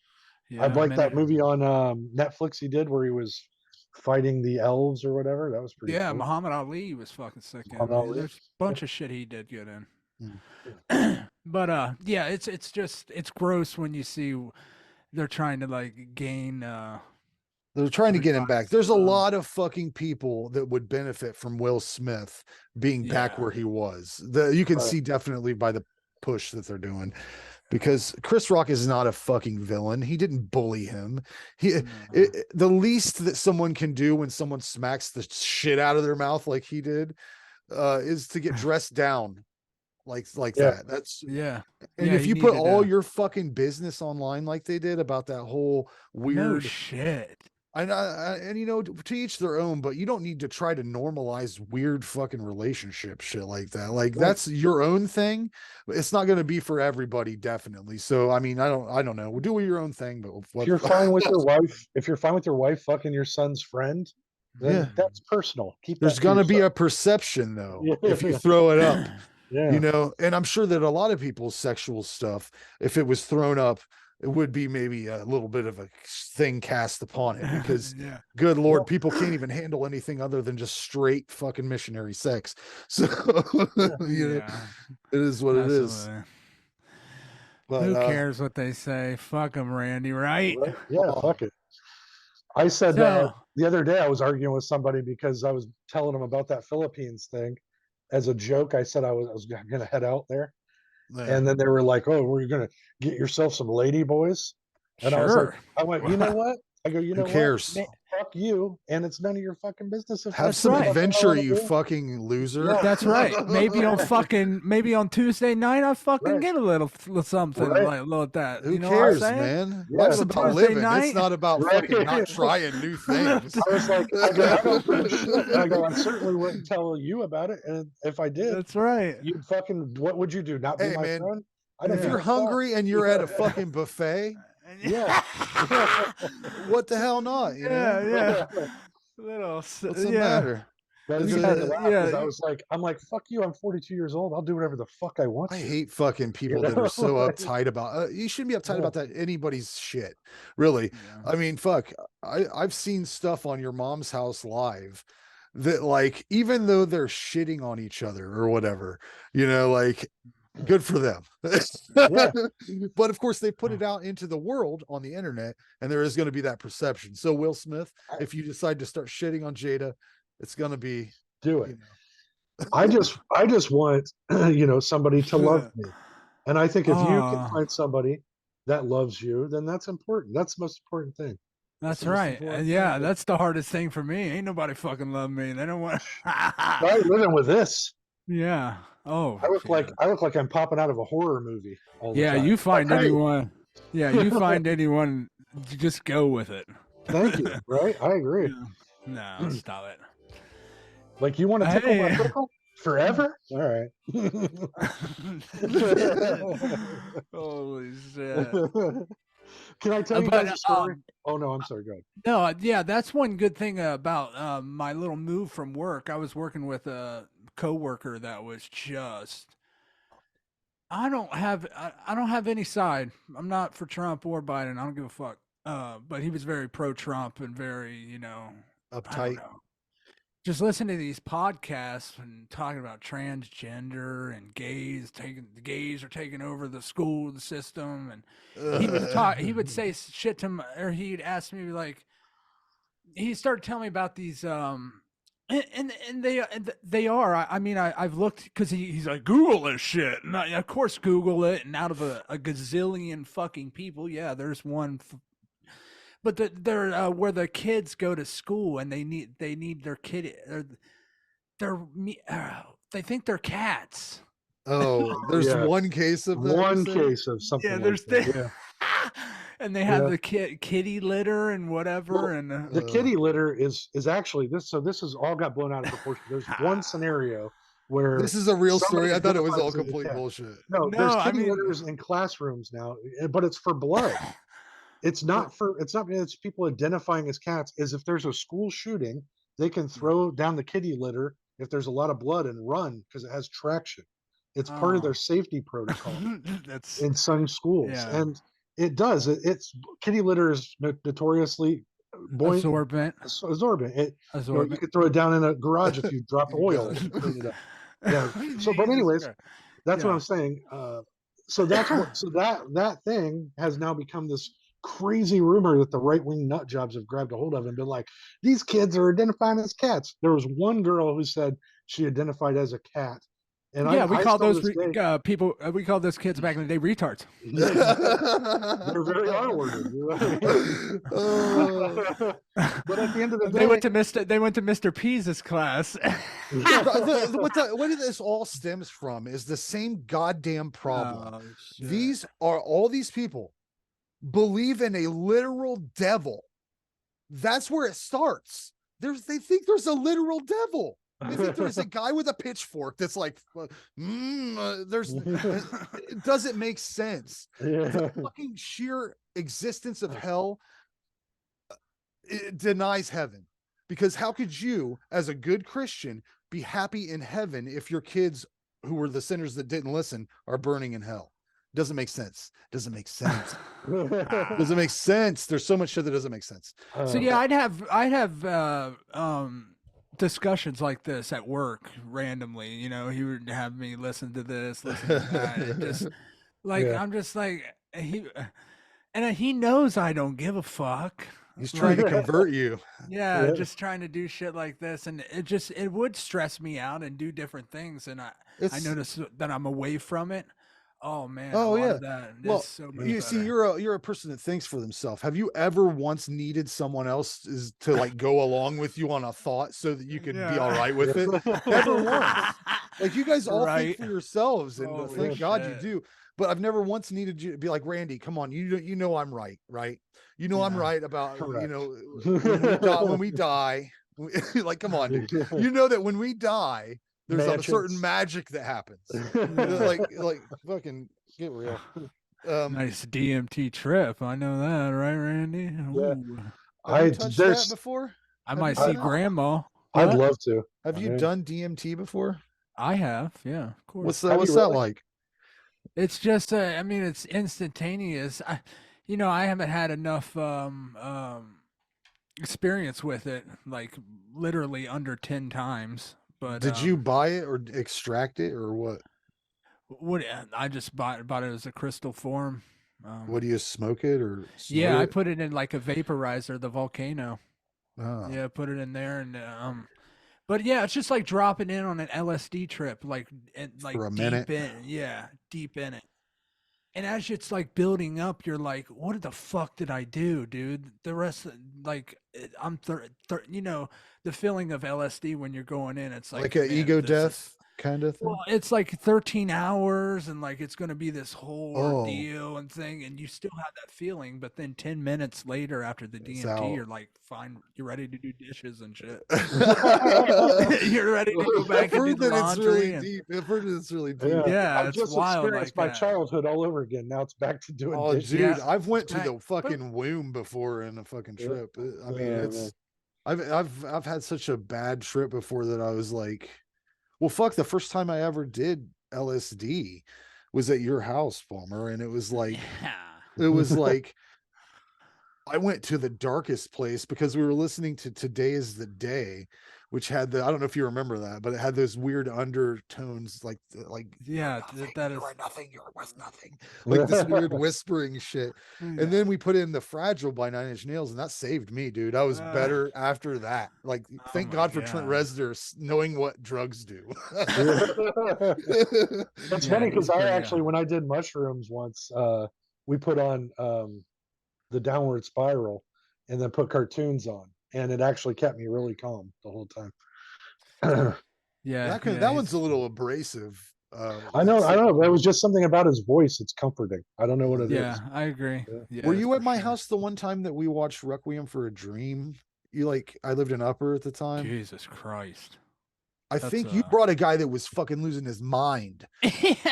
Yeah, I'd like that movie on Netflix he did where he was fighting the elves or whatever. That was pretty cool. Muhammad Ali was fucking sick in. Muhammad Ali. There's a bunch of shit he did good in. Hmm. But yeah, it's gross when you see they're trying to gain They're trying to get him back. There's a lot of fucking people that would benefit from Will Smith being back where he was. You can see definitely by the push that they're doing, because Chris Rock is not a fucking villain. He didn't bully him. The least that someone can do when someone smacks the shit out of their mouth like he did is to get dressed down like that. That's and if you put all your fucking business online like they did about that whole weird shit. And you know, to each their own, but you don't need to try to normalize weird fucking relationship shit like that. Like that's your own thing. It's not going to be for everybody, definitely. So I mean, I don't know. Do your own thing, but if you're fine with your wife fucking your son's friend, then that's personal. There's going to be a perception though if you throw it up. Yeah. You know, and I'm sure that a lot of people's sexual stuff, if it was thrown up, it would be maybe a little bit of a thing cast upon it, because good Lord, people can't even handle anything other than just straight fucking missionary sex. So it is what it is. But, who cares what they say? Fuck them, Randy, right? Yeah, fuck it. I said that the other day. I was arguing with somebody because I was telling them about that Philippines thing. As a joke, I said I was going to head out there. And then they were like, "Oh, we're gonna get yourself some lady boys." And I went, you know what? I go, you know who cares? What? Fuck you, and it's none of your fucking business. Have some adventure, you fucking loser. Yeah. That's right. Maybe on Tuesday night, I fucking get a little something like that. Who cares, man? Yeah, life's about living. It's not about fucking not trying new things. I was like, I certainly wouldn't tell you about it, and if I did, that's right. You'd fucking. What would you do? Not be my friend? If you're hungry and you're at a fucking buffet. Yeah. What the hell not? You know? What's the matter? I was like, I'm like, fuck you. I'm 42 years old. I'll do whatever the fuck I want. I hate fucking people that are so uptight about. You shouldn't be uptight about that. Anybody's shit, really. Yeah. I mean, fuck. I've seen stuff on Your Mom's House Live that, like, even though they're shitting on each other or whatever, you know, like. Good for them. But of course they put it out into the world on the internet, and there is going to be that perception. So Will Smith, if you decide to start shitting on Jada, it's going to be do it. You know. I just want somebody to love me. And I think if you can find somebody that loves you, then that's important. That's the most important thing. That's right. Yeah, that's the hardest thing for me. Ain't nobody fucking love me. They don't want I'm living with this. Yeah. Oh, I look like I'm popping out of a horror movie. All the time. You find anyone. Yeah, you find anyone. Just go with it. Thank you. Right, I agree. Yeah. No, stop it. Like, you want to tickle my pickle forever? All right. Holy shit. Can I tell you guys a story? Oh no, I'm sorry. Go ahead. No, yeah, that's one good thing about my little move from work. I was working with a coworker that was just. I don't have any side. I'm not for Trump or Biden. I don't give a fuck. But he was very pro-Trump and very, uptight. Just listen to these podcasts and talking about transgender and gays are taking over the school system, and he would say shit to me, or he'd ask me, like, he started telling me about these And they are. I mean, I've looked because he's like, Google this shit, and of course Google it, and out of a gazillion fucking people, yeah, there's one. But they're where the kids go to school, and they need their kid. They think they're cats. Oh, there's Yeah. one case of that. One case of something. Yeah, like there's that, the. yeah. And they have the kitty litter and whatever, Well, and the kitty litter is actually this. So this is all got blown out of proportion. There's one scenario where This is a real somebody story. I thought it was all identifies complete yeah. bullshit. No, No, there's I kitty mean- litters in classrooms now, but it's for blood. It's not for. It's people identifying as cats. Is if there's a school shooting, they can throw down the kitty litter if there's a lot of blood and run because it has traction. It's part of their safety protocol that's in some schools, Yeah. and it does. It's kitty litter is notoriously absorbent. absorbent. You Absorbent. could throw it down in a garage if you dropped oil. And clean it up. Yeah. So, but Jesus anyways, Christ. that's what Yeah. I'm saying. So that's what. So that thing has now become this crazy rumor that the right wing nut jobs have grabbed a hold of and been like, these kids are identifying as cats. There was one girl who said she identified as a cat. And Yeah, we I call still those this day- people. We call those kids back in the day retards. They're very R-worded. You know what I mean? But at the end of the day, They went to Mr. P's class. What this all stems from is the same goddamn problem. Oh, shit. These are all these people believe in a literal devil. That's where it starts. They think there's a literal devil. They think there's a guy with a pitchfork that's like, there's. It doesn't make sense. The fucking sheer existence of hell it denies heaven, because how could you, as a good Christian, be happy in heaven if your kids, who were the sinners that didn't listen, are burning in hell? Doesn't make sense. Doesn't make sense. Doesn't make sense. There's so much shit that doesn't make sense. So yeah, I'd have discussions like this at work randomly. You know, he would have me listen to this, listen to that, and just like I'm just like he knows I don't give a fuck. He's trying to convert you. Yeah, just trying to do shit like this, and it would stress me out and do different things, and I notice that I'm away from it. Oh man. Oh yeah. Well, so you see, you're a person that thinks for themselves. Have you ever once needed someone else to like go along with you on a thought so that you could be all right with it? Never once. Like you guys all think for yourselves, and thank God you do. But I've never once needed you to be like, Randy, come on, you know I'm right? You know I'm right about Correct. when we die. Like, come on, dude. You know that when we die, there's a certain magic that happens. like fucking get real. Nice DMT trip. I know that, right, Randy? Yeah. Have you touched that before? I might see grandma. I'd love to. Have you done DMT before? I have, yeah, of course. What's that like? It's just I mean, it's instantaneous. I haven't had enough experience with it, like literally under 10 times. But did you buy it or extract it or what? What I just bought it as a crystal form. What do you smoke it or? Yeah, I put it in like a vaporizer, the volcano. Oh. Yeah, put it in there, and but yeah, it's just like dropping in on an LSD trip, like for a minute. Deep in it. And as it's like building up, you're like, what the fuck did I do, dude? The rest, like, I'm the feeling of LSD when you're going in, it's like an ego death kind of thing. Well, it's like 13 hours, and like it's going to be this whole ordeal and thing, and you still have that feeling. But then 10 minutes later, after the DMT, you're like, fine, you're ready to do dishes and shit. You're ready to go back and do the laundry. I've heard it's really deep. Yeah, I've it's just wild. experienced my childhood all over again. Now it's back to doing dishes. Dude, Yeah. I've went to the fucking womb before in a fucking trip. I mean, I've had such a bad trip before that I was like, well, fuck, the first time I ever did LSD was at your house, Palmer, and it was like I went to the darkest place because we were listening to Today Is the Day, which had I don't know if you remember that, but it had those weird undertones, yeah, that is you are nothing, you're worth nothing, like this weird whispering shit. And then we put in the Fragile by 9 Inch Nails, and that saved me, dude. I was better after that. Like, thank God for Trent Reznor knowing what drugs do. That's funny because I actually, when I did mushrooms once, we put on the Downward Spiral and then put cartoons on, and it actually kept me really calm the whole time. That one's a little abrasive. I know. There was just something about his voice. It's comforting. I don't know what it is. Yeah, I agree. Yeah, were you at my house the one time that we watched Requiem for a Dream? I lived in Upper at the time. Jesus Christ. I think you brought a guy that was fucking losing his mind.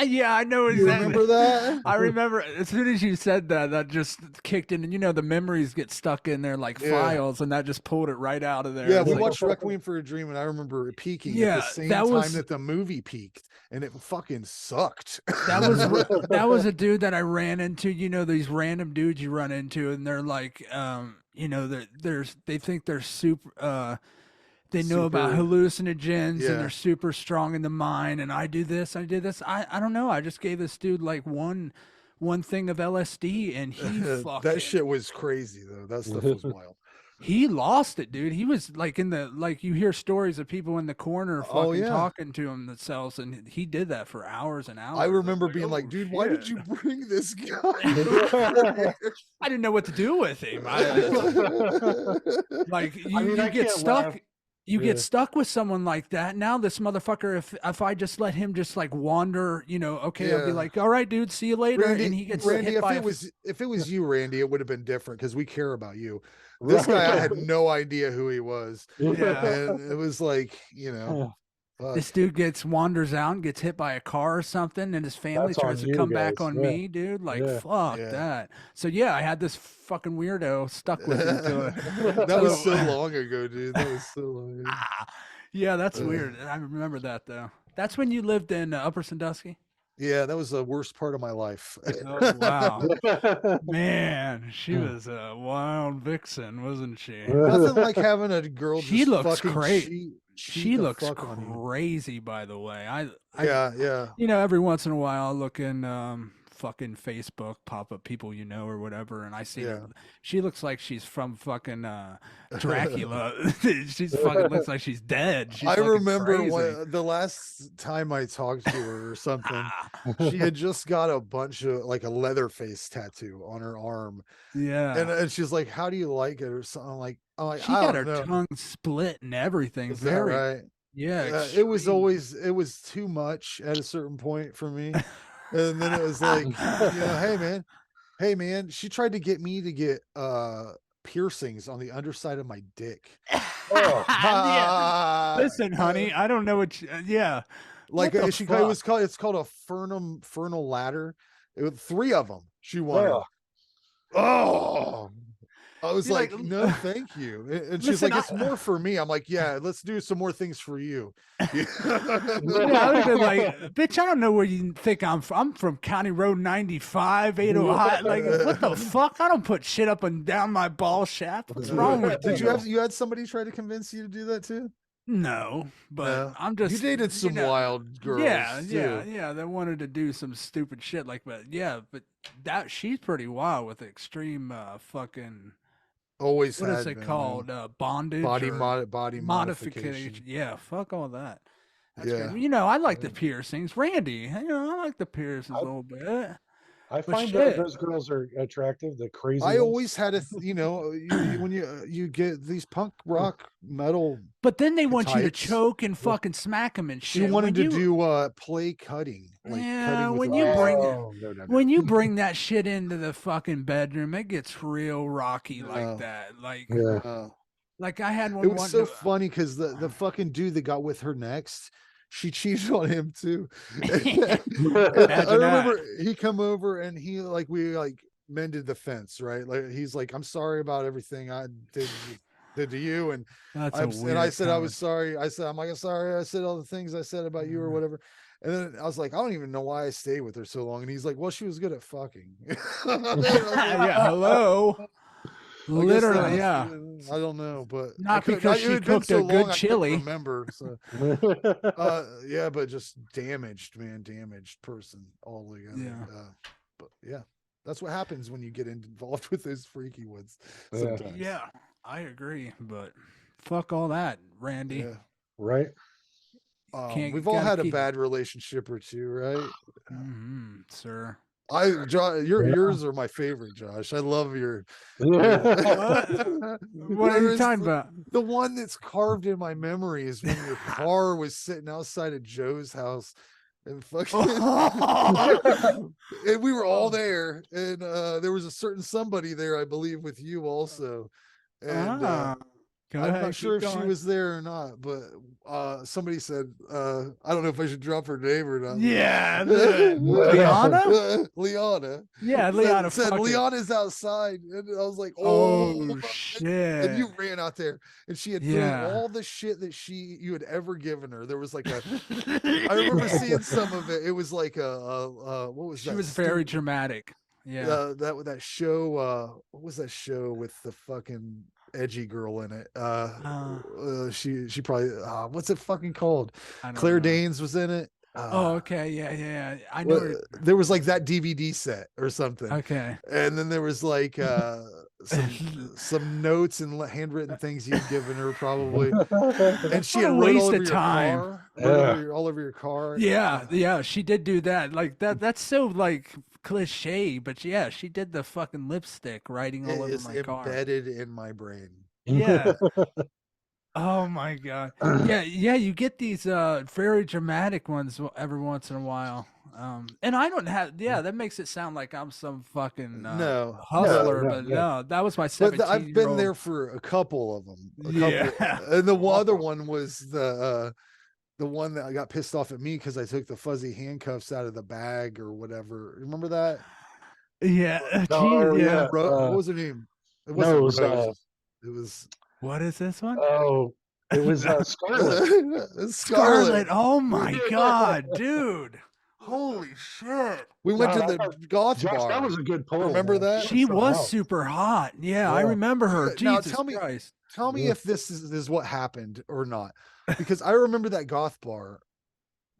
Yeah, I know exactly. You remember that? I remember as soon as you said that, that just kicked in, and the memories get stuck in there like files, and that just pulled it right out of there. Yeah, we watched Requiem for a Dream, and I remember it peaking at the same time that the movie peaked, and it fucking sucked. That was a dude that I ran into. These random dudes you run into, and they're like, they think they're super. They know about hallucinogens and they're super strong in the mind. And I do this. I don't know. I just gave this dude like one thing of LSD, and he that shit was crazy though. That stuff was wild. He lost it, dude. He was like you hear stories of people in the corner fucking talking to him themselves, and he did that for hours and hours. I remember being like, dude, why did you bring this guy? I didn't know what to do with him. You get stuck. You get stuck with someone like that. Now this motherfucker, if I just let him just like wander, I'll be like, all right, dude, see you later. Randy, and he gets Randy, hit by if it was you, Randy, it would have been different because we care about you. This guy, I had no idea who he was. Yeah. And it was like, this dude wanders out and gets hit by a car or something, and his family tries to come back on me, dude. Like, fuck that. So I had this fucking weirdo stuck with me to it. That was so long ago, dude. That was so long ago. Yeah, that's weird. I remember that though. That's when you lived in Upper Sandusky? Yeah, that was the worst part of my life. Oh, wow. Man, she was a wild vixen, wasn't she? Nothing like having a girl she just looks fucking great. She looks crazy, by the way. Yeah. Every once in a while I'll look in fucking Facebook, pop up people or whatever, and I see she looks like she's from fucking Dracula. She's fucking looks like she's dead. She's I remember the last time I talked to her or something, she had just got a bunch of like a Leatherface tattoo on her arm. Yeah. And she's like, how do you like it? Or something like, she got her tongue split and everything. Is that right? Yeah. It was too much at a certain point for me. And then it was like, hey man, she tried to get me to get piercings on the underside of my dick. Listen, honey, I don't know what like it's called a Fernal ladder. It was 3 of them she wanted. I was like, no, thank you. And she's like, it's more for me. I'm like, yeah, let's do some more things for you. I would have been like, bitch, I don't know where you think I'm from. I'm from County Road 95, 805. Like, what the fuck? I don't put shit up and down my ball shaft. What's wrong with you? You had somebody try to convince you to do that too? No, but I'm just. You dated some wild girls. Yeah. They wanted to do some stupid shit like that. But she's pretty wild with extreme fucking. Always what is it called? Bondage, body modification. Yeah, fuck all that. That's crazy. I like the piercings, Randy. I like the piercings a little bit. I find that those girls are attractive. The crazy. I always had when you get these punk rock metal, but then they want you to choke and fucking smack them and shit. She wanted to do play cutting. When you bring that shit into the fucking bedroom, it gets real rocky like that. Like I had one. It was so funny because the fucking dude that got with her next. She cheated on him too. I remember he come over and we mended the fence, right? Like he's like, I'm sorry about everything I did to you. And I said I was sorry. I said, I'm sorry. I said all the things I said about you or whatever. And then I was like, I don't even know why I stayed with her so long. And he's like, well, she was good at fucking. Yeah, hello. Literally, yeah. I don't know, but Not because she it had been cooked so a good long, I couldn't chili. remember. So, yeah, but just damaged person all together. Yeah. But yeah, that's what happens when you get involved with those freaky ones. Yeah. Sometimes. Yeah, I agree, but fuck all that, Randy. Yeah. Right. We've all had a bad relationship or two, right? Sir. Yours are my favorite, Josh. I love your. What are you talking about? The one that's carved in my memory is when your car was sitting outside of Joe's house, and fucking, and we were all there, and there was a certain somebody there, I believe, with you also, and. I'm not sure if she was there or not, but somebody said, I don't know if I should drop her name or not. Yeah, Liana? Liana. Yeah, Liana. Said Liana's outside. And I was like, oh shit. And you ran out there and she had thrown all the shit that you had ever given her. There was like I remember seeing some of it. It was like what was that? She was very dramatic. Yeah. That show, what was that show with the fucking edgy girl in it? She probably what's it fucking called? Claire Danes was in it. Oh, okay, yeah. I know. There was like that DVD set or something. Okay. And then there was like some notes and handwritten things you'd given her probably. And she had wrote all over your car. All over your car. Yeah. She did do that. Like that's so like cliche, but yeah, she did the fucking lipstick writing all over my car. Embedded in my brain. Yeah. Oh my god. Yeah, you get these very dramatic ones every once in a while. And I don't have that makes it sound like I'm some fucking hustler, but no, that was my 17-year-old. But I've been there for a couple of them. And the other one was the one that I got pissed off at me because I took the fuzzy handcuffs out of the bag or whatever. Remember that? Yeah. What was her name? It wasn't it was. What is this one? Oh, it was Scarlet. Scarlet. Oh my god, dude. Holy shit. We went to the goth bar. That was a good pull. Remember that? She was super hot. Yeah, I remember her. Now, Jesus Christ. Tell me if this is what happened or not. Because I remember that goth bar.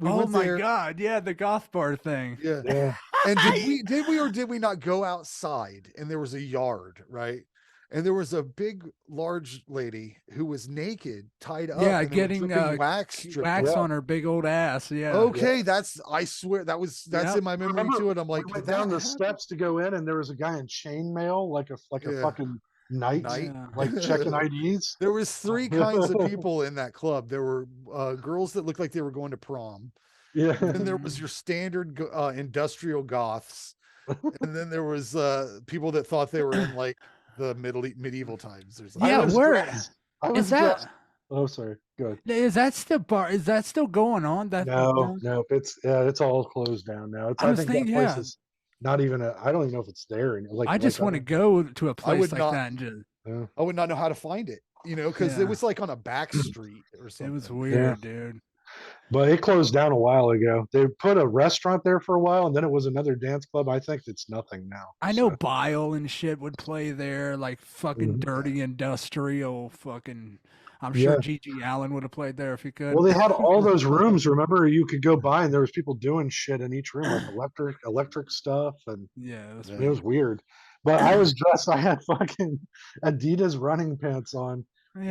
Oh my god, yeah, the goth bar thing. Yeah. And did we or did we not go outside and there was a yard, right? And there was a big, large lady who was naked, tied up. Yeah, getting wax on her big old ass. Yeah. Okay, I swear that's in my memory too. And I'm like, we went down the steps to go in, and there was a guy in chainmail, like a fucking knight, like checking IDs. There was 3 kinds of people in that club. There were girls that looked like they were going to prom. Yeah. And there was your standard industrial goths, and then there was people that thought they were in like the medieval times. Is that? Oh, sorry. Good. Is that still Is that still going on? No. It's all closed down now. I think that place is not even. I don't even know if it's there. I just want to go to a place like that and just. I would not know how to find it. Because it was like on a back street or something. It was weird, dude. But it closed down a while ago. They put a restaurant there for a while, and then it was another dance club. I think it's nothing now. I know Bile and shit would play there, like fucking dirty industrial fucking. I'm sure Gigi Allen would have played there if he could. Well, they had all those rooms. Remember, you could go by, and there was people doing shit in each room, like electric stuff, and it was weird. But I was dressed. I had fucking Adidas running pants on. I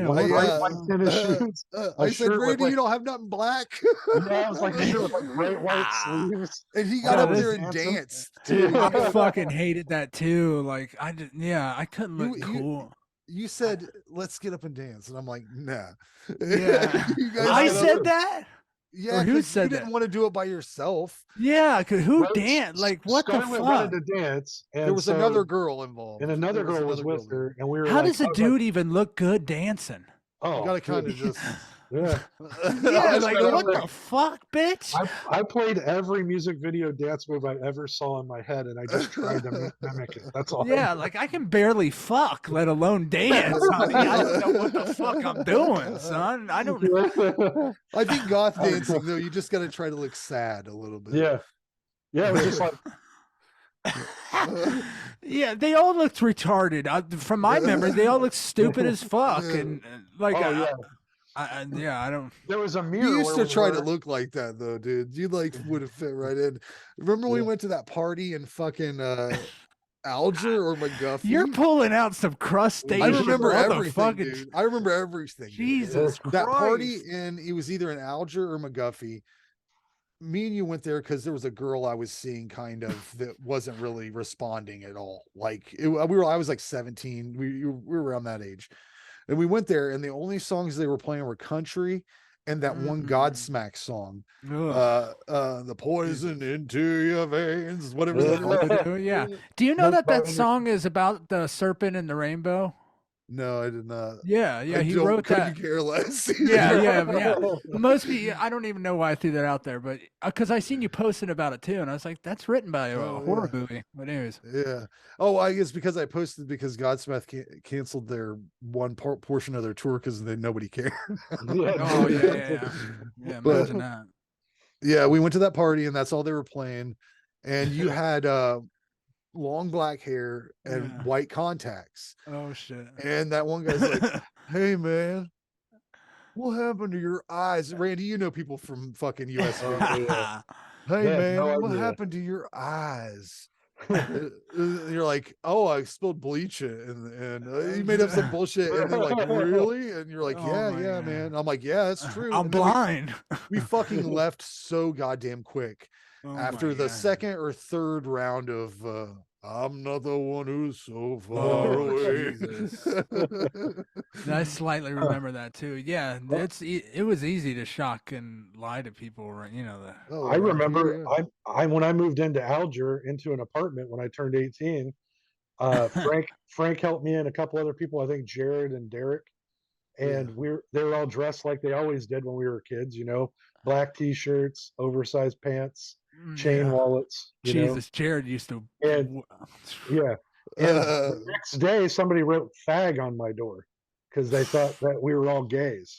said, Randy, you don't have nothing black. I was like, great white sleeves. And he got up there and danced. Dude, I fucking hated that too. Like, I couldn't look cool. You said, let's get up and dance. And I'm like, nah. Yeah. I said that? Yeah, who said you didn't want to do it by yourself. Yeah, because who danced? Like, what the fuck? Wanted to dance, and there was another girl involved, and another girl was with her, and we were. How does a dude even look good dancing? Oh, you gotta kind of just. Yeah. Like what the fuck, bitch? I played every music video dance move I ever saw in my head, and I just tried to mimic it. That's all. Yeah, like I can barely fuck, let alone dance. Honey. I don't know what the fuck I'm doing, son. I don't know. I think goth dancing though, you just got to try to look sad a little bit. Yeah. Yeah, it was just like. Yeah, they all looked retarded. From my memory, they all looked stupid as fuck, and like, Oh, yeah. I don't. There was a mirror. You used where to we try were. to look like that though, dude. You like would have fit right in. Remember we Yeah. went to that party in fucking Alger or McGuffey? You're pulling out some I crustaceous remember everything, motherfucking. dude. I remember everything. Dude. Jesus Christ. That party it was either in Alger or McGuffey. Me and you went there because there was a girl I was seeing kind of that wasn't really responding at all. Like I was like 17. We were around that age. And we went there, and the only songs they were playing were country and that one Godsmack song. The poison into your veins, whatever that is. Yeah. Do you know that song is about the serpent and the rainbow? No, I did not. Yeah, he wrote that. Couldn't care less. Yeah. Most people, I don't even know why I threw that out there, but because I seen you posting about it too, and I was like, that's written by a horror movie. But anyways, yeah. Oh, I guess because I posted because Godsmack canceled their one portion of their tour because nobody cared. Yeah. Imagine that. Yeah, we went to that party, and that's all they were playing. And you had long black hair and white contacts. Oh shit. And that one guy's like, hey man, what happened to your eyes? Randy, you know people from fucking US. Hey man, what happened to your eyes? You're like, oh, I spilled bleach and you made up some bullshit, and they're like, really? And you're like, yeah, man. I'm like, yeah, that's true. I'm blind. We fucking left so goddamn quick after the second or third round of I'm not the one who's so far away. I slightly remember that too. Yeah, it was easy to shock and lie to people, right? You know that. I remember I when I moved into Alger into an apartment when I turned 18. Frank helped me and a couple other people. I think Jared and Derek, and they were all dressed like they always did when we were kids. You know, black t-shirts, oversized pants, chain wallets. Jesus, Jared used to. And the next day, somebody wrote "fag" on my door because they thought that we were all gays.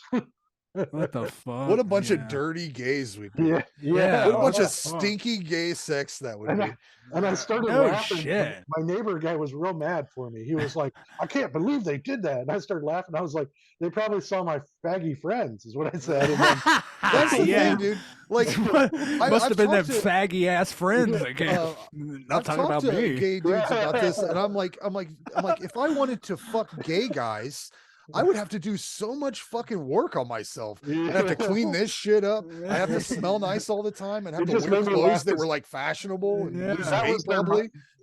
What the fuck? What a bunch of dirty gays we'd be. Yeah. What a bunch of stinky gay sex that would be. And I started laughing. Shit. My neighbor guy was real mad for me. He was like, I can't believe they did that. And I started laughing. I was like, they probably saw my faggy friends, is what I said. And then, that's the thing, dude. Like, must have been them faggy ass friends again. Not talking about me. Gay dudes about this, and I'm like, if I wanted to fuck gay guys, I would have to do so much fucking work on myself. I'd have to clean this shit up. I have to smell nice all the time and have to wear clothes that were like fashionable and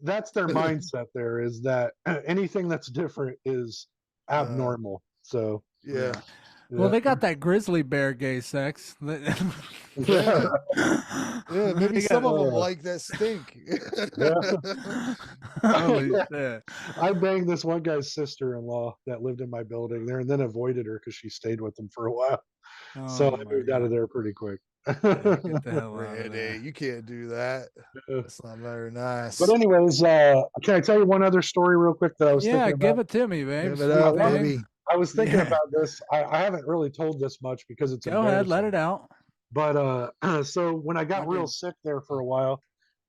that's their mindset. There is that anything that's different is abnormal. So yeah. Well, they got that grizzly bear gay sex. Maybe some of them like that stink. Holy shit. I banged this one guy's sister-in-law that lived in my building there and then avoided her because she stayed with him for a while. So I moved out of there pretty quick. Get the hell out of there. You can't do that. That's not very nice. But anyways, can I tell you one other story real quick that I was thinking about? Give it to me, babe. Give it up, baby. I was thinking about this. I haven't really told this much because it's go ahead, let it out. But so when I got real sick there for a while,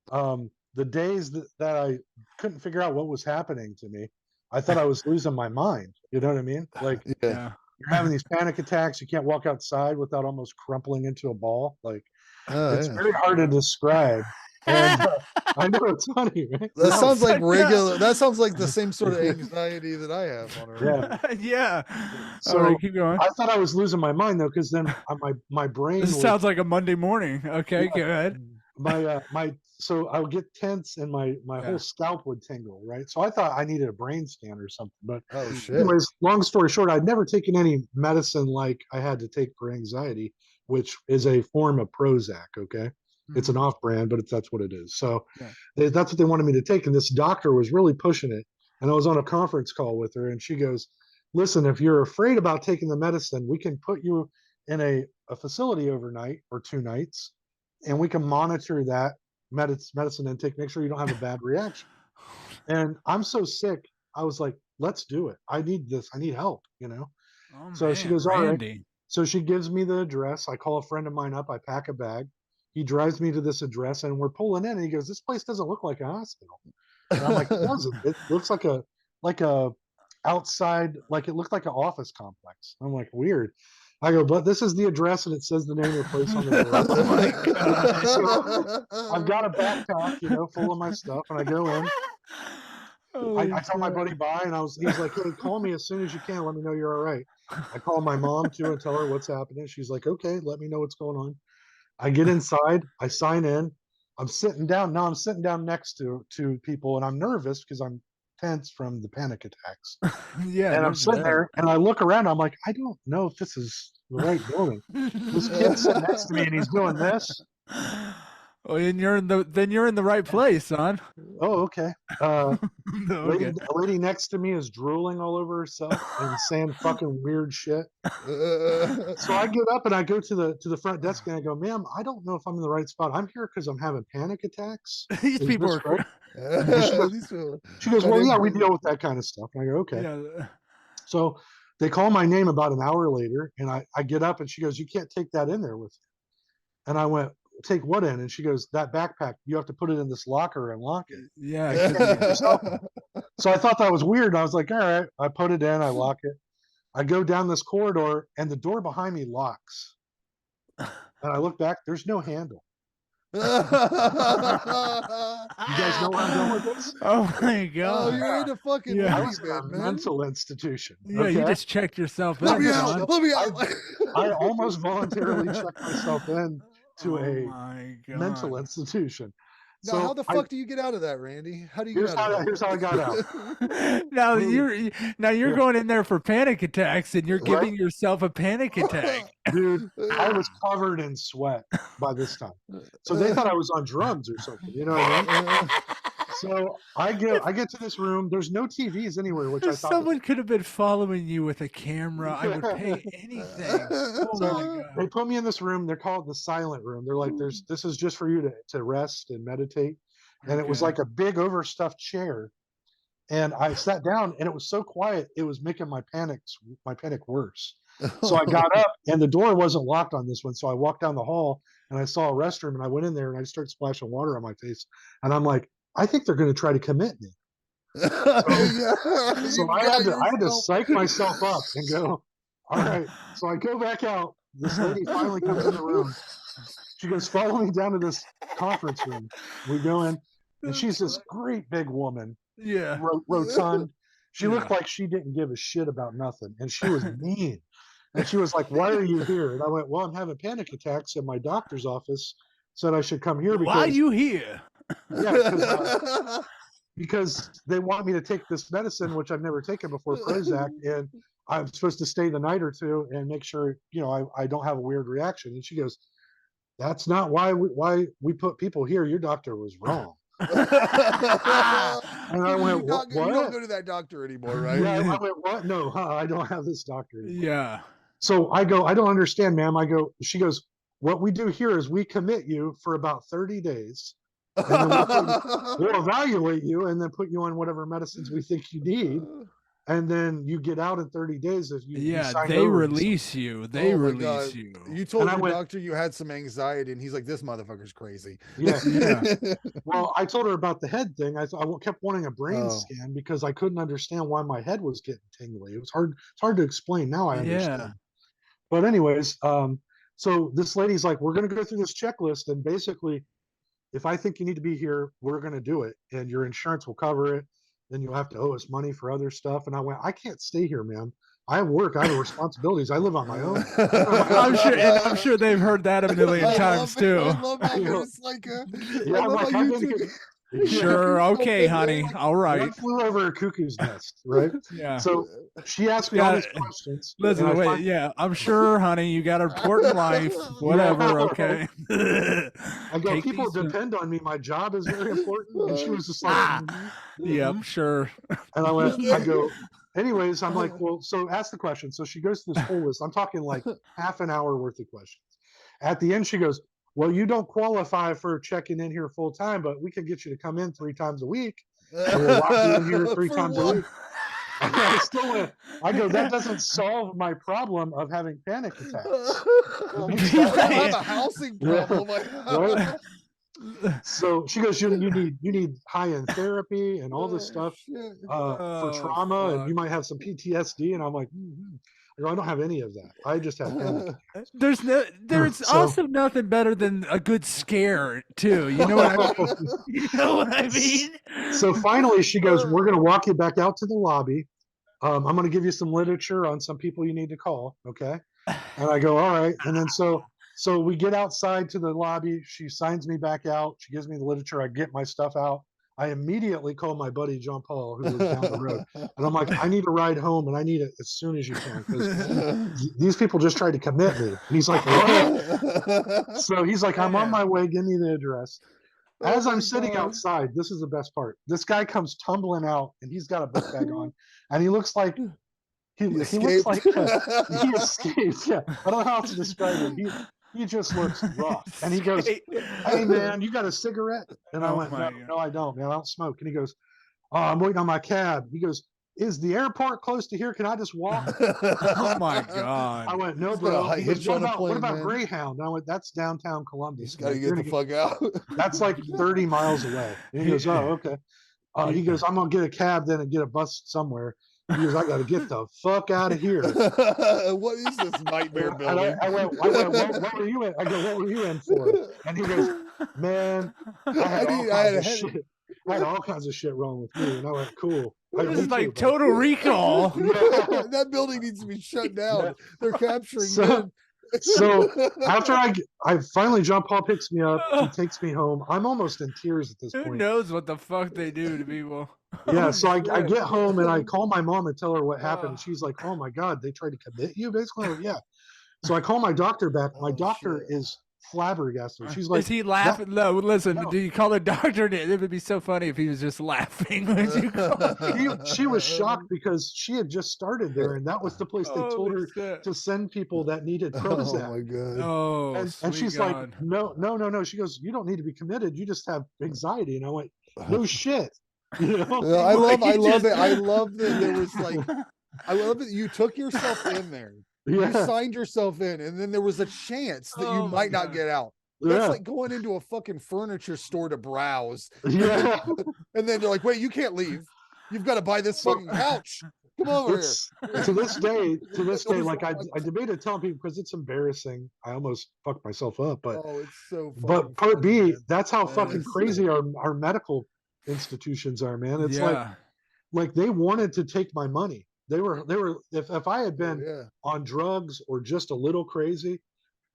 the days that I couldn't figure out what was happening to me, I thought I was losing my mind. You know what I mean? Like you're having these panic attacks. You can't walk outside without almost crumpling into a ball. Like it's very hard to describe. And I know it's funny, right? That sounds like regular. That sounds like the same sort of anxiety that I have on her. Yeah. So keep going. I thought I was losing my mind though, because then my brain. This sounds like a Monday morning. Okay, go ahead. So I would get tense and my whole scalp would tingle, right? So I thought I needed a brain scan or something. But anyways, long story short, I'd never taken any medicine like I had to take for anxiety, which is a form of Prozac. Okay. It's an off-brand, but that's what it is. So that's what they wanted me to take. And this doctor was really pushing it. And I was on a conference call with her, and she goes, listen, if you're afraid about taking the medicine, we can put you in a facility overnight or 2 nights, and we can monitor that medicine intake, make sure you don't have a bad reaction. And I'm so sick. I was like, let's do it. I need this. I need help, you know? So she goes, all right. So she gives me the address. I call a friend of mine up. I pack a bag. He drives me to this address, and we're pulling in, and he goes, this place doesn't look like a hospital. And I'm like, it doesn't. It looks like a outside, like it looked like an office complex. I'm like, weird. I go, but this is the address and it says the name of the place on the door. Oh my God. So I've got a backpack, full of my stuff, and I go in. I tell my buddy bye, and he's like, hey, call me as soon as you can. Let me know you're all right. I call my mom too and tell her what's happening. She's like, okay, let me know what's going on. I get inside, I sign in. I'm sitting down. Now I'm sitting down next to people, and I'm nervous because I'm tense from the panic attacks. Yeah. And I'm sitting there, and I look around. I'm like, I don't know if this is the right building. This kid's sitting next to me, and he's doing this. Well, and you're in the right place, son. Oh, okay. Okay. A lady next to me is drooling all over herself and saying fucking weird shit. So I get up and I go to the front desk and I go, ma'am, I don't know if I'm in the right spot. I'm here because I'm having panic attacks. These Is people this are. right? She goes, well, yeah, we deal with that kind of stuff. And I go, okay. Yeah. So they call my name about an hour later, and I get up and she goes, you can't take that in there with you. And I went, take what in? And she goes, that backpack, you have to put it in this locker and lock it. Yeah. So I thought that was weird. And I was like, all right. I put it in, I lock it. I go down this corridor and the door behind me locks. And I look back, there's no handle. You guys know where I'm going with this? Oh my God. Oh, you're in a fucking I movie, was in a man. mental institution. Yeah, okay? you just checked yourself Let in, me son. out. Let me out. I almost voluntarily checked myself in to a my God. mental institution. Now, So how the fuck do you get out of that, Randy? How do you get out of that? Here's how I got out. Now you're going in there for panic attacks and you're giving yourself a panic attack. Dude, I was covered in sweat by this time. So they thought I was on drugs or something, you know what I mean? So I get to this room. There's no TVs anywhere, which I If thought someone could have been following you with a camera, I would pay anything. Oh my God. they put me in this room. They're called the silent room. They're like, this is just for you to rest and meditate. And it was like a big overstuffed chair. And I sat down and it was so quiet, it was making my panic worse. So I got up and the door wasn't locked on this one. So I walked down the hall and I saw a restroom and I went in there and I started splashing water on my face. And I'm like, I think they're going to try to commit me. So I had to psych myself up and go, all right. So I go back out. This lady finally comes in the room. She goes, follow me down to this conference room. We go in and she's this great big woman. Yeah. Rotund. She looked like she didn't give a shit about nothing. And she was mean. And she was like, why are you here? And I went, well, I'm having panic attacks and my doctor's office said I should come here because why are you here? Yeah, because they want me to take this medicine, which I've never taken before, Prozac, and I'm supposed to stay the night or two and make sure, I don't have a weird reaction. And she goes, that's not why we put people here. Your doctor was wrong. And I went, what? You don't go to that doctor anymore, right? Yeah, I went, what? No, I don't have this doctor anymore. Yeah. So I go, I don't understand, ma'am. She goes, what we do here is we commit you for about 30 days. And then we'll evaluate you and then put you on whatever medicines we think you need. And then you get out in 30 days if you they release you. They release you. You told your doctor you had some anxiety, and he's like, "This motherfucker's crazy." Yeah. Well, I told her about the head thing. I kept wanting a brain scan because I couldn't understand why my head was getting tingly. It was hard. It's hard to explain. Now I understand. Yeah. But anyways, so this lady's like, we're going to go through this checklist, and basically, if I think you need to be here, we're going to do it, and your insurance will cover it. Then you'll have to owe us money for other stuff. And I went, I can't stay here, man. I have work. I have responsibilities. I live on my own. I'm sure they've heard that a million times too. I love how it's like Sure, okay, honey. All right. I flew over a cuckoo's nest, right? Yeah. So she asked me all these questions. Listen, wait, yeah. I'm sure, honey, you got an important life. Whatever, okay. I go, people depend on me. My job is very important. And she was just like, yep, sure. And I go, anyways, I'm like, well, so ask the question. So she goes through this whole list. I'm talking like half an hour worth of questions. At the end, she goes, well, you don't qualify for checking in here full time, but we can get you to come in 3 times a week. And we'll lock you in here 3 times a week. I go, that doesn't solve my problem of having panic attacks. I have a housing problem. Right? So she goes, you need high-end therapy and all this stuff for trauma, and you might have some PTSD. And I'm like, I go, I don't have any of that. I just have panic attacks. There's also nothing better than a good scare too. You know what I mean? You know what I mean? So finally she goes, we're going to walk you back out to the lobby. I'm going to give you some literature on some people you need to call. Okay. And I go, all right. And then so we get outside to the lobby. She signs me back out. She gives me the literature. I get my stuff out. I immediately call my buddy John Paul, who lives down the road. And I'm like, I need a ride home, and I need it as soon as you can, because these people just tried to commit me. And he's like, what? So he's like, I'm on my way. Give me the address. As I'm sitting outside, this is the best part. This guy comes tumbling out, and he's got a book bag on, and he looks like he looks like he escaped. Yeah, I don't know how to describe it. He just looks rough, and he goes, "Hey man, you got a cigarette?" And I went, "No, I don't, man. I don't smoke." And he goes, "Oh, I'm waiting on my cab." He goes, "Is the airport close to here? Can I just walk?" Oh my god! I went, "No, bro." He goes, what about Greyhound? And I went, "That's downtown Columbus. You got to get the fuck out." That's like 30 miles away. And he goes, "Oh, okay." He goes, "I'm gonna get a cab then and get a bus somewhere." He goes, "I got to get the fuck out of here." What is this nightmare building? I went, what were you in? I go, "What were you in for?" And he goes, "Man, I had all kinds of shit wrong with me." And I went, "Cool." This is like Total Recall. That building needs to be shut down. They're capturing men. So after I finally, John Paul picks me up, he takes me home. I'm almost in tears at this point. Who knows what the fuck they do to people? Yeah, so I get home and I call my mom and tell her what happened. And she's like, "Oh my God, they tried to commit you?" Basically, like, yeah. So I call my doctor back. My doctor is flabbergasted. She's like, "Is he laughing?" No, listen. No. Do you call the doctor? It would be so funny if he was just laughing when you call. She was shocked because she had just started there, and that was the place they told her to send people that needed Prozac. Oh my god! Oh, and she's like, "No." She goes, "You don't need to be committed. You just have anxiety." And I went, "No shit." You know? I love it. I love that there was like, I love that you took yourself in there. You signed yourself in, and then there was a chance that you might not get out. That's like going into a fucking furniture store to browse. Yeah. And then you're like, wait, you can't leave. You've got to buy this fucking couch. Come over here. To this day, like I debated telling people because it's embarrassing. I almost fucked myself up, but it's so funny. But part B, that's how fucking crazy our medical institutions are, man. It's like they wanted to take my money. They were if I had been on drugs or just a little crazy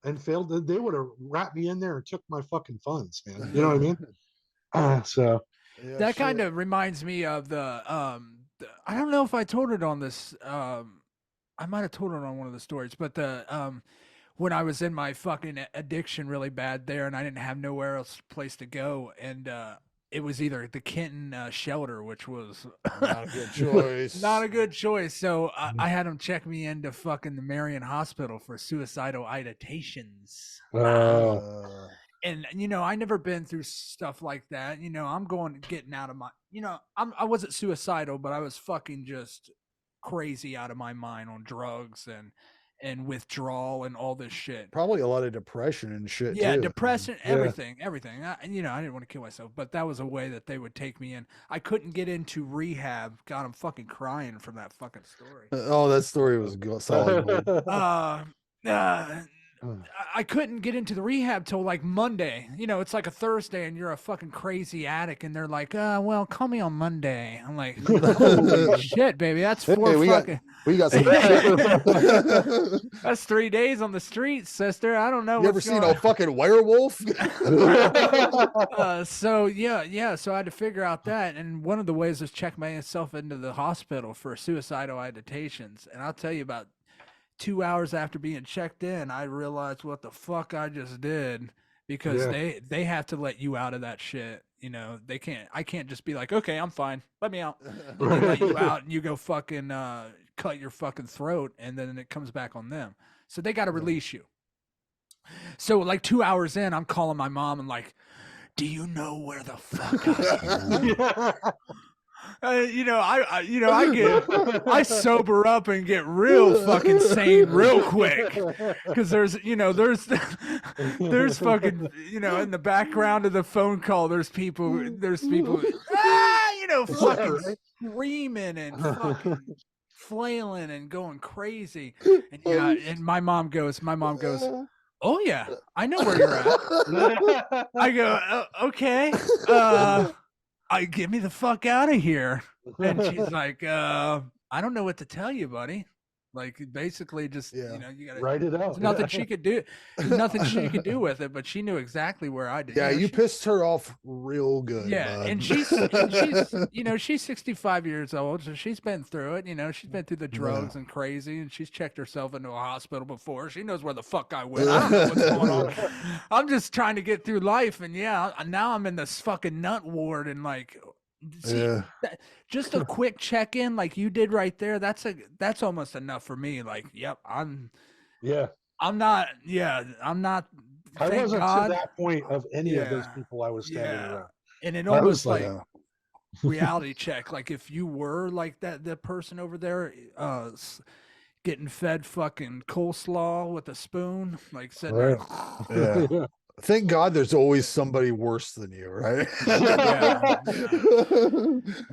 and failed, they would have wrapped me in there and took my fucking funds, man. You know what I mean? So that kind of reminds me of the I don't know if I told it on this. I might have told it on one of the stories, but the when I was in my fucking addiction really bad there, and I didn't have nowhere else place to go, and it was either the Kenton shelter, which was not a good choice. Not a good choice. So I had them check me into fucking the Marion Hospital for suicidal ideations. And I never been through stuff like that. I'm getting out of my. I wasn't suicidal, but I was fucking just crazy out of my mind on drugs and withdrawal and all this shit. Probably a lot of depression and shit. Yeah, too. Depression, everything. I didn't want to kill myself, but that was a way that they would take me in. I couldn't get into rehab. God, I'm fucking crying from that fucking story. Oh, that story was solid. I couldn't get into the rehab till like Monday. It's like a Thursday and you're a fucking crazy addict and they're like, well, call me on Monday. I'm like, holy shit, baby. That's we got some That's 3 days on the streets, sister. I don't know. You ever seen a fucking werewolf? So I had to figure out that. And one of the ways was check myself into the hospital for suicidal ideations. And I'll tell you, about 2 hours after being checked in, I realized what the fuck I just did, because they have to let you out of that shit. I can't just be like, okay, I'm fine, let me out. They let you out and you go fucking cut your fucking throat, and then it comes back on them. So they got to release you. So like 2 hours in, I'm calling my mom and like, do you know where the fuck I am? I sober up and get real fucking sane real quick because there's fucking, in the background of the phone call, there's people, fucking screaming and fucking flailing and going crazy. And and my mom goes, oh yeah, I know where you're at. I go, okay. Get me the fuck out of here. And she's like, I don't know what to tell you, buddy. Like, basically just, you gotta write it out. There's nothing she could do. There's nothing she could do with it, but she knew exactly where I did. Yeah, you pissed her off real good. Yeah, bud. and she's she's 65 years old, so she's been through it. She's been through the drugs and crazy, and she's checked herself into a hospital before. She knows where the fuck I went. I don't know what's going on. I'm just trying to get through life, and now I'm in this fucking nut ward, and like, just a quick check-in like you did right there. That's almost enough for me. Like, yep, I'm not. I wasn't to that point of any of those people I was standing around. And it almost like reality check. Like, if you were like the person over there getting fed fucking coleslaw with a spoon, like sitting there. Yeah. Thank God there's always somebody worse than you, right?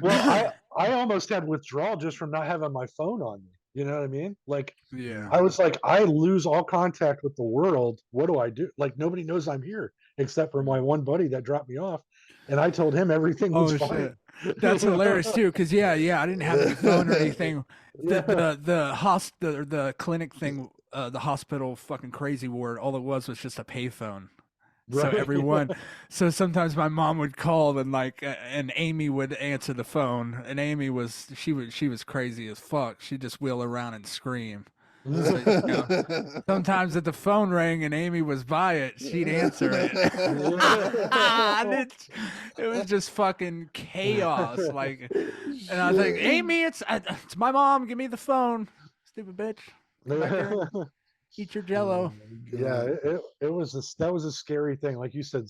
Well, I almost had withdrawal just from not having my phone on me. You know what I mean? Like, I was like, I lose all contact with the world. What do I do? Like, nobody knows I'm here except for my one buddy that dropped me off. And I told him everything was fine. That's hilarious too. Cause I didn't have any phone or anything. The clinic thing, the hospital fucking crazy ward, all it was just a payphone. So so sometimes my mom would call and Amy would answer the phone, and Amy was crazy as fuck. She'd just wheel around and scream. So, sometimes if the phone rang and Amy was by it, she'd answer it. It was just fucking chaos. Like, and I was like, Amy, it's my mom. Give me the phone, stupid bitch. Come back here and eat your Jello. That was a scary thing. Like you said,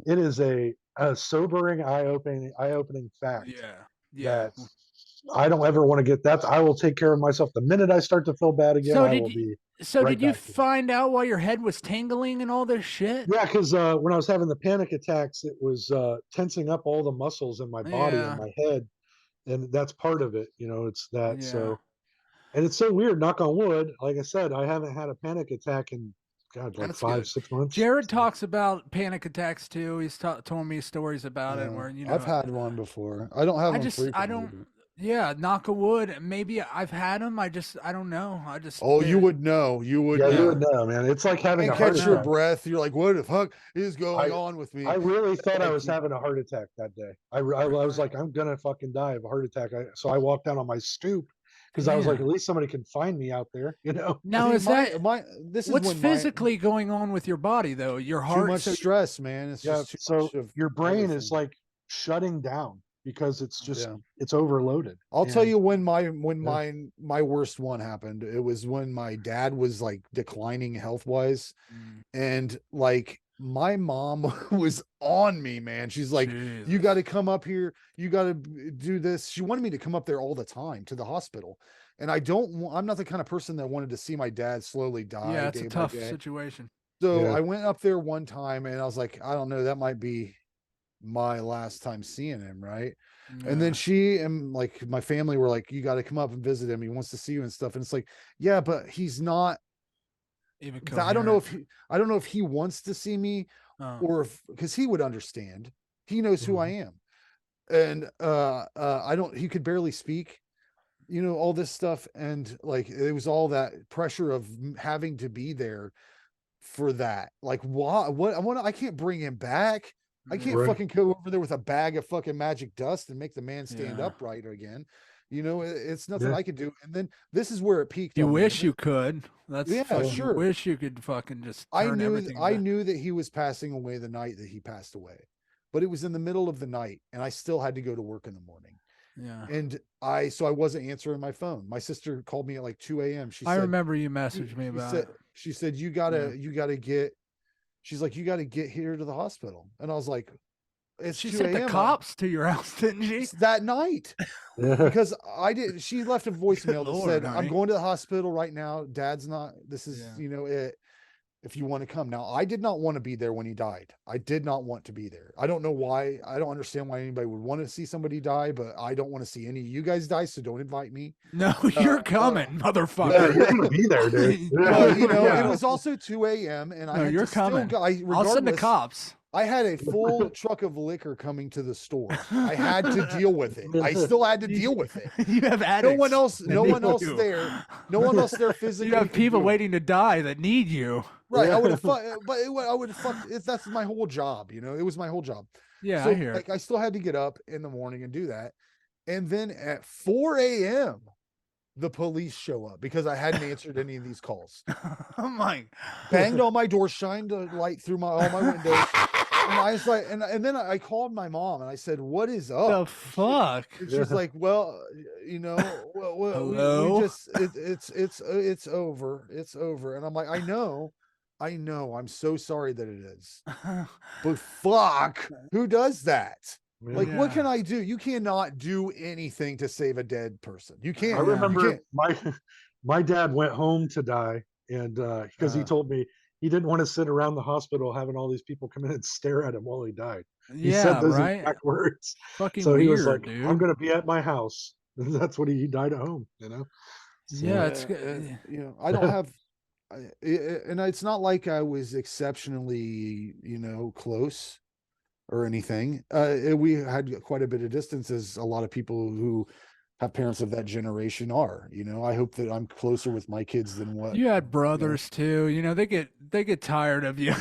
it is a sobering, eye-opening fact. That I don't ever want to get that. I will take care of myself. The minute I start to feel bad again, did you find out why your head was tingling and all this shit? Yeah, because when I was having the panic attacks, it was tensing up all the muscles in my body and my head, and that's part of it. It's that. So, and it's so weird. Knock on wood. Like I said, I haven't had a panic attack in like that's 5-6 months. Jared talks about panic attacks too. He's told me stories about it. Where I've had one before. I don't have them frequently. Yeah, knock a wood. Maybe I've had them. I don't know. You would know. You would. Yeah, you would know, man. It's like having a heart attack. Catch your breath. You're like, what the fuck is going on with me? I really thought I was having a heart attack that day. I was like, I'm gonna fucking die of a heart attack. So I walked down on my stoop because I was like, at least somebody can find me out there. Now what's physically going on with your body though? Your heart. Too much stress, man. It's just too much of your brain is like shutting down. Because it's just it's overloaded. I'll tell you when my worst one happened. It was when my dad was like declining health wise, and like my mom was on me, man. She's like, Jesus. You got to come up here. You got to do this. She wanted me to come up there all the time to the hospital, and I'm not the kind of person that wanted to see my dad slowly die. Yeah, it's a tough situation. So I went up there one time, and I was like, I don't know, that might be my last time seeing him, right? And then she and like my family were like, you got to come up and visit him, he wants to see you and stuff. And it's like, yeah, but he's not even coherent. I don't know if he wants to see me or if, because he would understand, he knows who I am, and he could barely speak, all this stuff, and like it was all that pressure of having to be there for that. Like I can't bring him back. I can't fucking go over there with a bag of fucking magic dust and make the man stand upright again. It's nothing I could do. And then this is where it peaked. You wish you could. That's sure. You wish you could fucking just. I knew that he was passing away the night that he passed away, but it was in the middle of the night, and I still had to go to work in the morning. Yeah. And I wasn't answering my phone. My sister called me at like 2 a.m. I remember you messaged me about it. She said, you gotta get. She's like, you got to get here to the hospital. And I was like, it's She 2 sent the a.m. cops to your house, didn't she? that night because she left a voicemail that Lord, said, honey. I'm going to the hospital right now. Dad's not, this is, Yeah. it. If you want to come. Now, I did not want to be there when he died. I did not want to be there. I don't know why. I don't understand why anybody would want to see somebody die, but I don't want to see any of you guys die, so don't invite me. No, you're coming, motherfucker. Yeah, you're gonna be there, dude. Well, Yeah. it was also 2 a.m. and I No, had you're to still coming. go. I'll send the cops. I had a full truck of liquor coming to the store. I had to deal with it. I still had to deal with it. You have addicts. No one else there. No one else there physically. You have people waiting to die that need you. Right. I would have fucked, but I would have fucked. That's my whole job. It was my whole job. Yeah, so, I hear it. I still had to get up in the morning and do that. And then at 4 a.m., the police show up because I hadn't answered any of these calls. Oh my! Banged on my door, shined a light through all my windows. And I was like, and then I called my mom and I said, "What is up?" The fuck? And she's like, "Well, Hello? we just it's over. It's over." And I'm like, I know. I'm so sorry that it is. But fuck, who does that? Like, what can I do? You cannot do anything to save a dead person. You can't. I remember my dad went home to die, and because he told me he didn't want to sit around the hospital having all these people come in and stare at him while he died. He said those exact words. Fucking so weird, he was like, dude. I'm going to be at my house. And that's what he died at home, So, yeah, it's good. I don't have, and it's not like I was exceptionally, close or anything. We had quite a bit of distance, as a lot of people who have parents of that generation are. I hope that I'm closer with my kids than what you had brothers too. They get tired of you.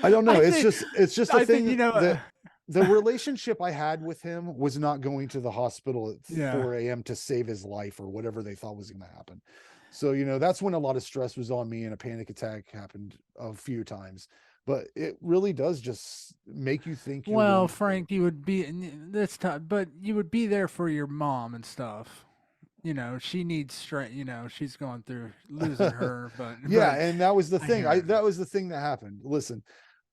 I don't know. It's just a thing. That the relationship I had with him was not going to the hospital at 4 a.m. to save his life or whatever they thought was going to happen. So, that's when a lot of stress was on me and a panic attack happened a few times. But it really does just make you think. Well, Frank, you would be this time, but you would be there for your mom and stuff. She needs strength. She's going through losing her. But and that was the thing. That was the thing that happened. Listen,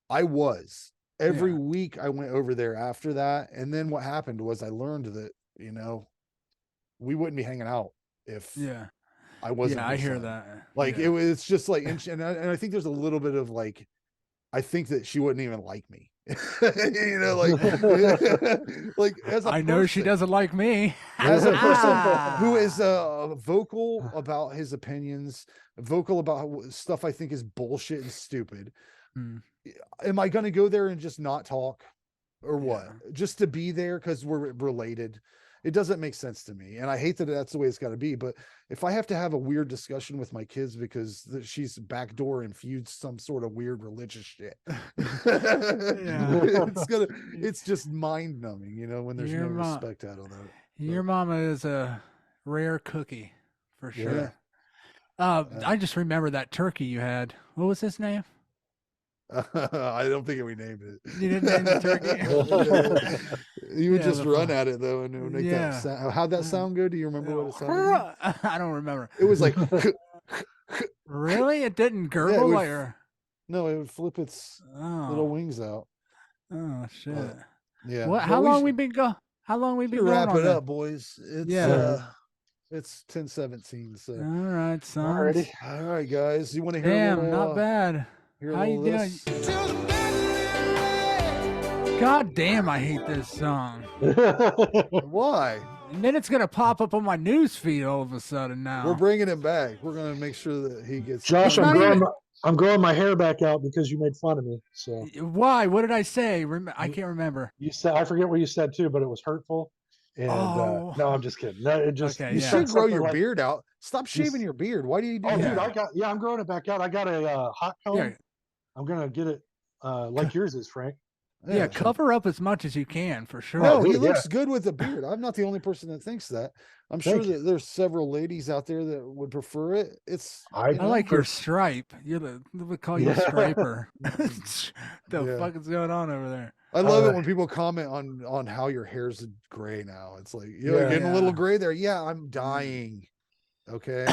I was every week I went over there after that, and then what happened was I learned that we wouldn't be hanging out if I wasn't. I hear that. Like it's just like, and I think there's a little bit of like. I think that she wouldn't even like me, like as a I know she doesn't like me. As a person who is vocal about his opinions, vocal about stuff I think is bullshit and stupid. Am I going to go there and just not talk or what? Just to be there because we're related? It doesn't make sense to me. And I hate that that's the way it's got to be. But if I have to have a weird discussion with my kids because she's backdoor infused some sort of weird religious shit, it's just mind numbing, when there's no respect out of that. Your mama is a rare cookie for sure. I just remember that turkey you had. What was his name? I don't think we named it. You didn't name the turkey? You would just run at it though and make that sound. How'd that sound good? Do you remember what it sounded like? I don't remember. It was like really? It didn't gurgle No, it would flip its little wings out. Oh shit. How long we been going? How long we been going? Wrap it up, boys. It's 10:17. So all right, son. All right, guys. You want to hear? Damn, not bad. How you doing? God damn, I hate this song. Why? And then it's gonna pop up on my news feed all of a sudden now. We're bringing it back. We're gonna make sure that he gets. Josh, I'm growing my hair back out because you made fun of me. So why? What did I say? I can't remember. You said, I forget what you said too, but it was hurtful. And no, I'm just kidding. No, it just you should grow your beard out. Stop shaving your beard. Why do you do that? Dude, I'm growing it back out. I got a hot comb. Yeah. I'm gonna get it like yours is, Frank. Yeah, cover up as much as you can for sure. No, he looks good with a beard. I'm not the only person that thinks that. I'm sure that there's several ladies out there that would prefer it. I like your stripe. We call you a striper. The fuck is going on over there? I love it when people comment on how your hair's gray now. It's like you're getting a little gray there. Yeah, I'm dying. Okay.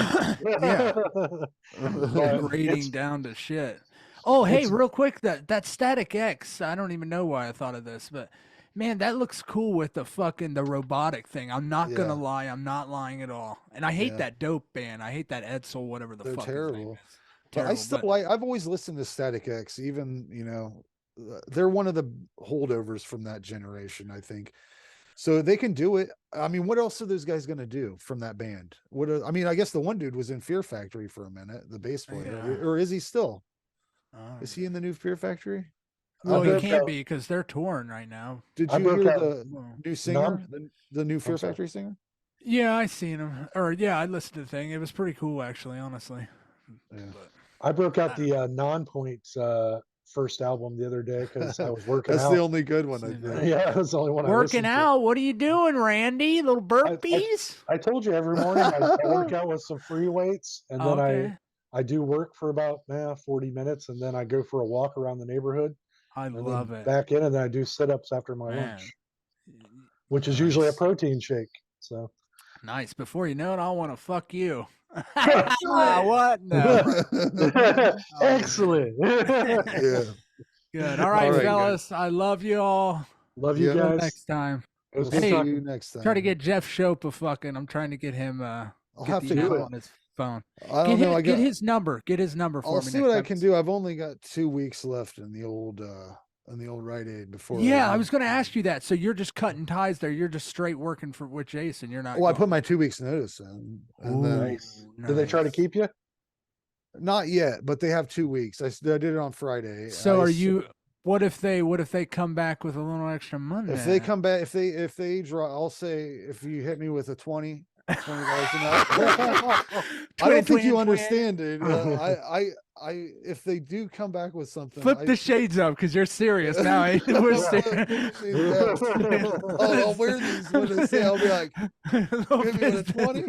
Grading down to shit. Oh, hey, It's- real quick, that Static X, I don't even know why I thought of this, but man, that looks cool with the robotic thing. I'm not gonna Yeah. lie, I'm not lying at all. And I hate Yeah. that dope band. I hate that Edsel, whatever the They're fuck his name terrible. is. But Terrible. I still like. I've always listened to Static X. Even they're one of the holdovers from that generation, I think. So they can do it. I mean, what else are those guys going to do from that band? I mean, I guess the one dude was in Fear Factory for a minute, the bass player, Yeah. or is he still? Oh, Is he in the new Fear Factory? well, I he broke can't out- be because they're touring right now. Did I you broke hear out the Well, new singer, Numb? the new Fear sorry. Factory singer? yeah, I seen him. Or yeah, I listened to the thing. It was pretty cool, actually, honestly. Yeah. But I broke out I the Non-Points first album the other day because I was working That's out. the only good one, I Seen that. think. Yeah, that's the only one I working listened out. What are you doing, Randy? Little burpees? to. I told you every morning I work out with some free weights, and then Okay. I do work for about 40 minutes, and then I go for a walk around the neighborhood, I and love then it. back in, and then I do sit-ups after my Man. lunch, which is usually a Nice. protein shake. So Nice. Before you know it, I want to fuck you. What? No. excellent. Yeah. Good. All right, All right, fellas. I love you all. Love you Yeah. Till guys. next time. It was We'll good see Hey, talking. you next time. Try to get Jeff Shope fucking. I'm trying to get him I'll get have the to do info it. on his phone. I don't know. Get his number. Get his number for I'll me see next what I time. can do. I've only got 2 weeks left in the old Rite Aid before. Yeah, I was going to ask you that. So you're just cutting ties there. You're just straight working with Jason. You're not. Well, I put going- my 2 weeks notice in, and then Nice. Did they try to nice. keep you? not yet, but they have 2 weeks. I did it on Friday. So I are s- you? What if they come back with a little extra money? If they come back, if they draw, I'll say if you hit me with a $20 an hour. I don't think you understand, dude. I if they do come back with something, Flip the shades up because you're serious now. Eh? We're serious. I'll wear these when they say. I'll be like, Little hit me with a business. 20.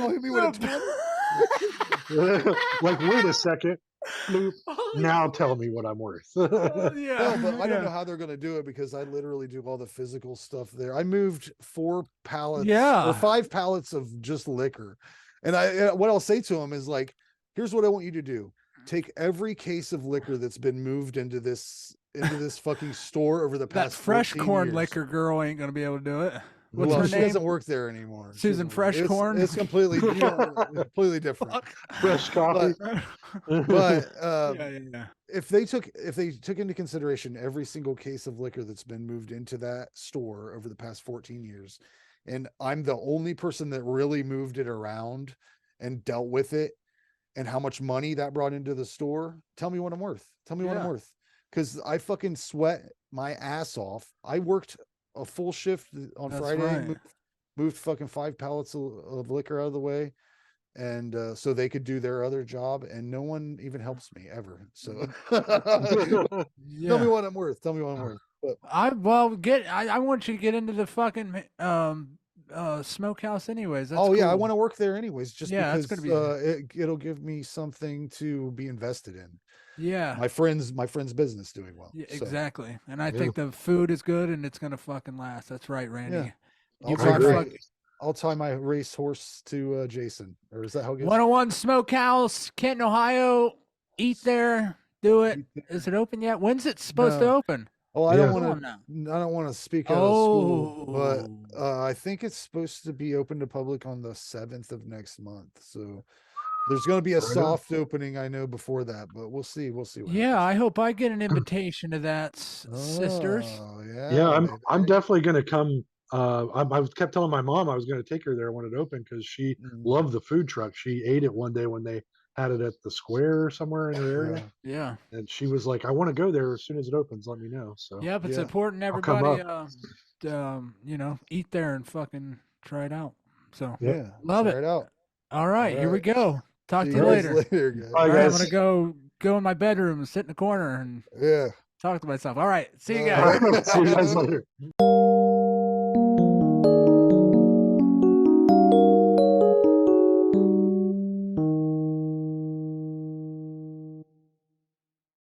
Hit me with a 20. Like, wait a second. Bloop. Now tell me what I'm worth. Yeah, No, but I don't yeah. know how they're going to do it because I literally do all the physical stuff there. I moved 4 pallets Yeah. or 5 pallets of just liquor. And what I'll say to them is like, here's what I want you to do. Take every case of liquor that's been moved into this fucking store over the That past fresh 14 corn years. liquor girl ain't gonna be able to do it. What's Well, her she name? doesn't work there anymore. She Susan doesn't work- it's- Freshcorn? It's completely completely different. Fresh coffee. But yeah. if they took into consideration every single case of liquor that's been moved into that store over the past 14 years, and I'm the only person that really moved it around and dealt with it, and how much money that brought into the store, tell me what I'm worth. Tell me what I'm Yeah. worth. Because I fucking sweat my ass off. I worked a full shift on That's Friday, right. moved fucking 5 pallets of liquor out of the way, and so they could do their other job, and no one even helps me ever. So tell me what I'm worth. Tell me what I'm worth. But I want you to get into the fucking smokehouse anyways. That's yeah, I cool. want to work there anyways, just Yeah, that's because gonna it'll give me something to be invested in. Yeah. My friend's business doing well. Yeah, so. exactly. And I Yeah. think the food is good and it's gonna fucking last. That's right, Randy. Yeah. You I agree. I'll tie my race horse to Jason, or is that how it goes? 101 Smokehouse, Kenton, Ohio. Eat there. Do it. Is it open yet? When's it supposed to No. open? Oh, I Yeah. don't Come want on to. now. I don't want to speak out of school, but Oh. I think it's supposed to be open to public on the 7th of next month. So there's going to be a Right on. soft opening, I know, before that, but we'll see. We'll see. What Yeah, I hope I get an invitation to that, sisters. Oh, yeah. Yeah, I'm baby. definitely going to come. I kept telling my mom I was going to take her there when it opened because she Mm. loved the food truck. She ate it one day when they had it at the square or somewhere in her area, Yeah. Yeah. and she was like, "I want to go there as soon as it opens. Let me know." So Yep, it's Yeah. important I'll come everybody eat there and fucking try it out. So Yep. Yeah. Love Try it. it out. all right, here we right. go. Talk See to you guys later. later, guys. Bye, All right, I'm guys. gonna go in my bedroom and sit in the corner and Yeah. talk to myself. All right, see you All guys. right. See you guys later.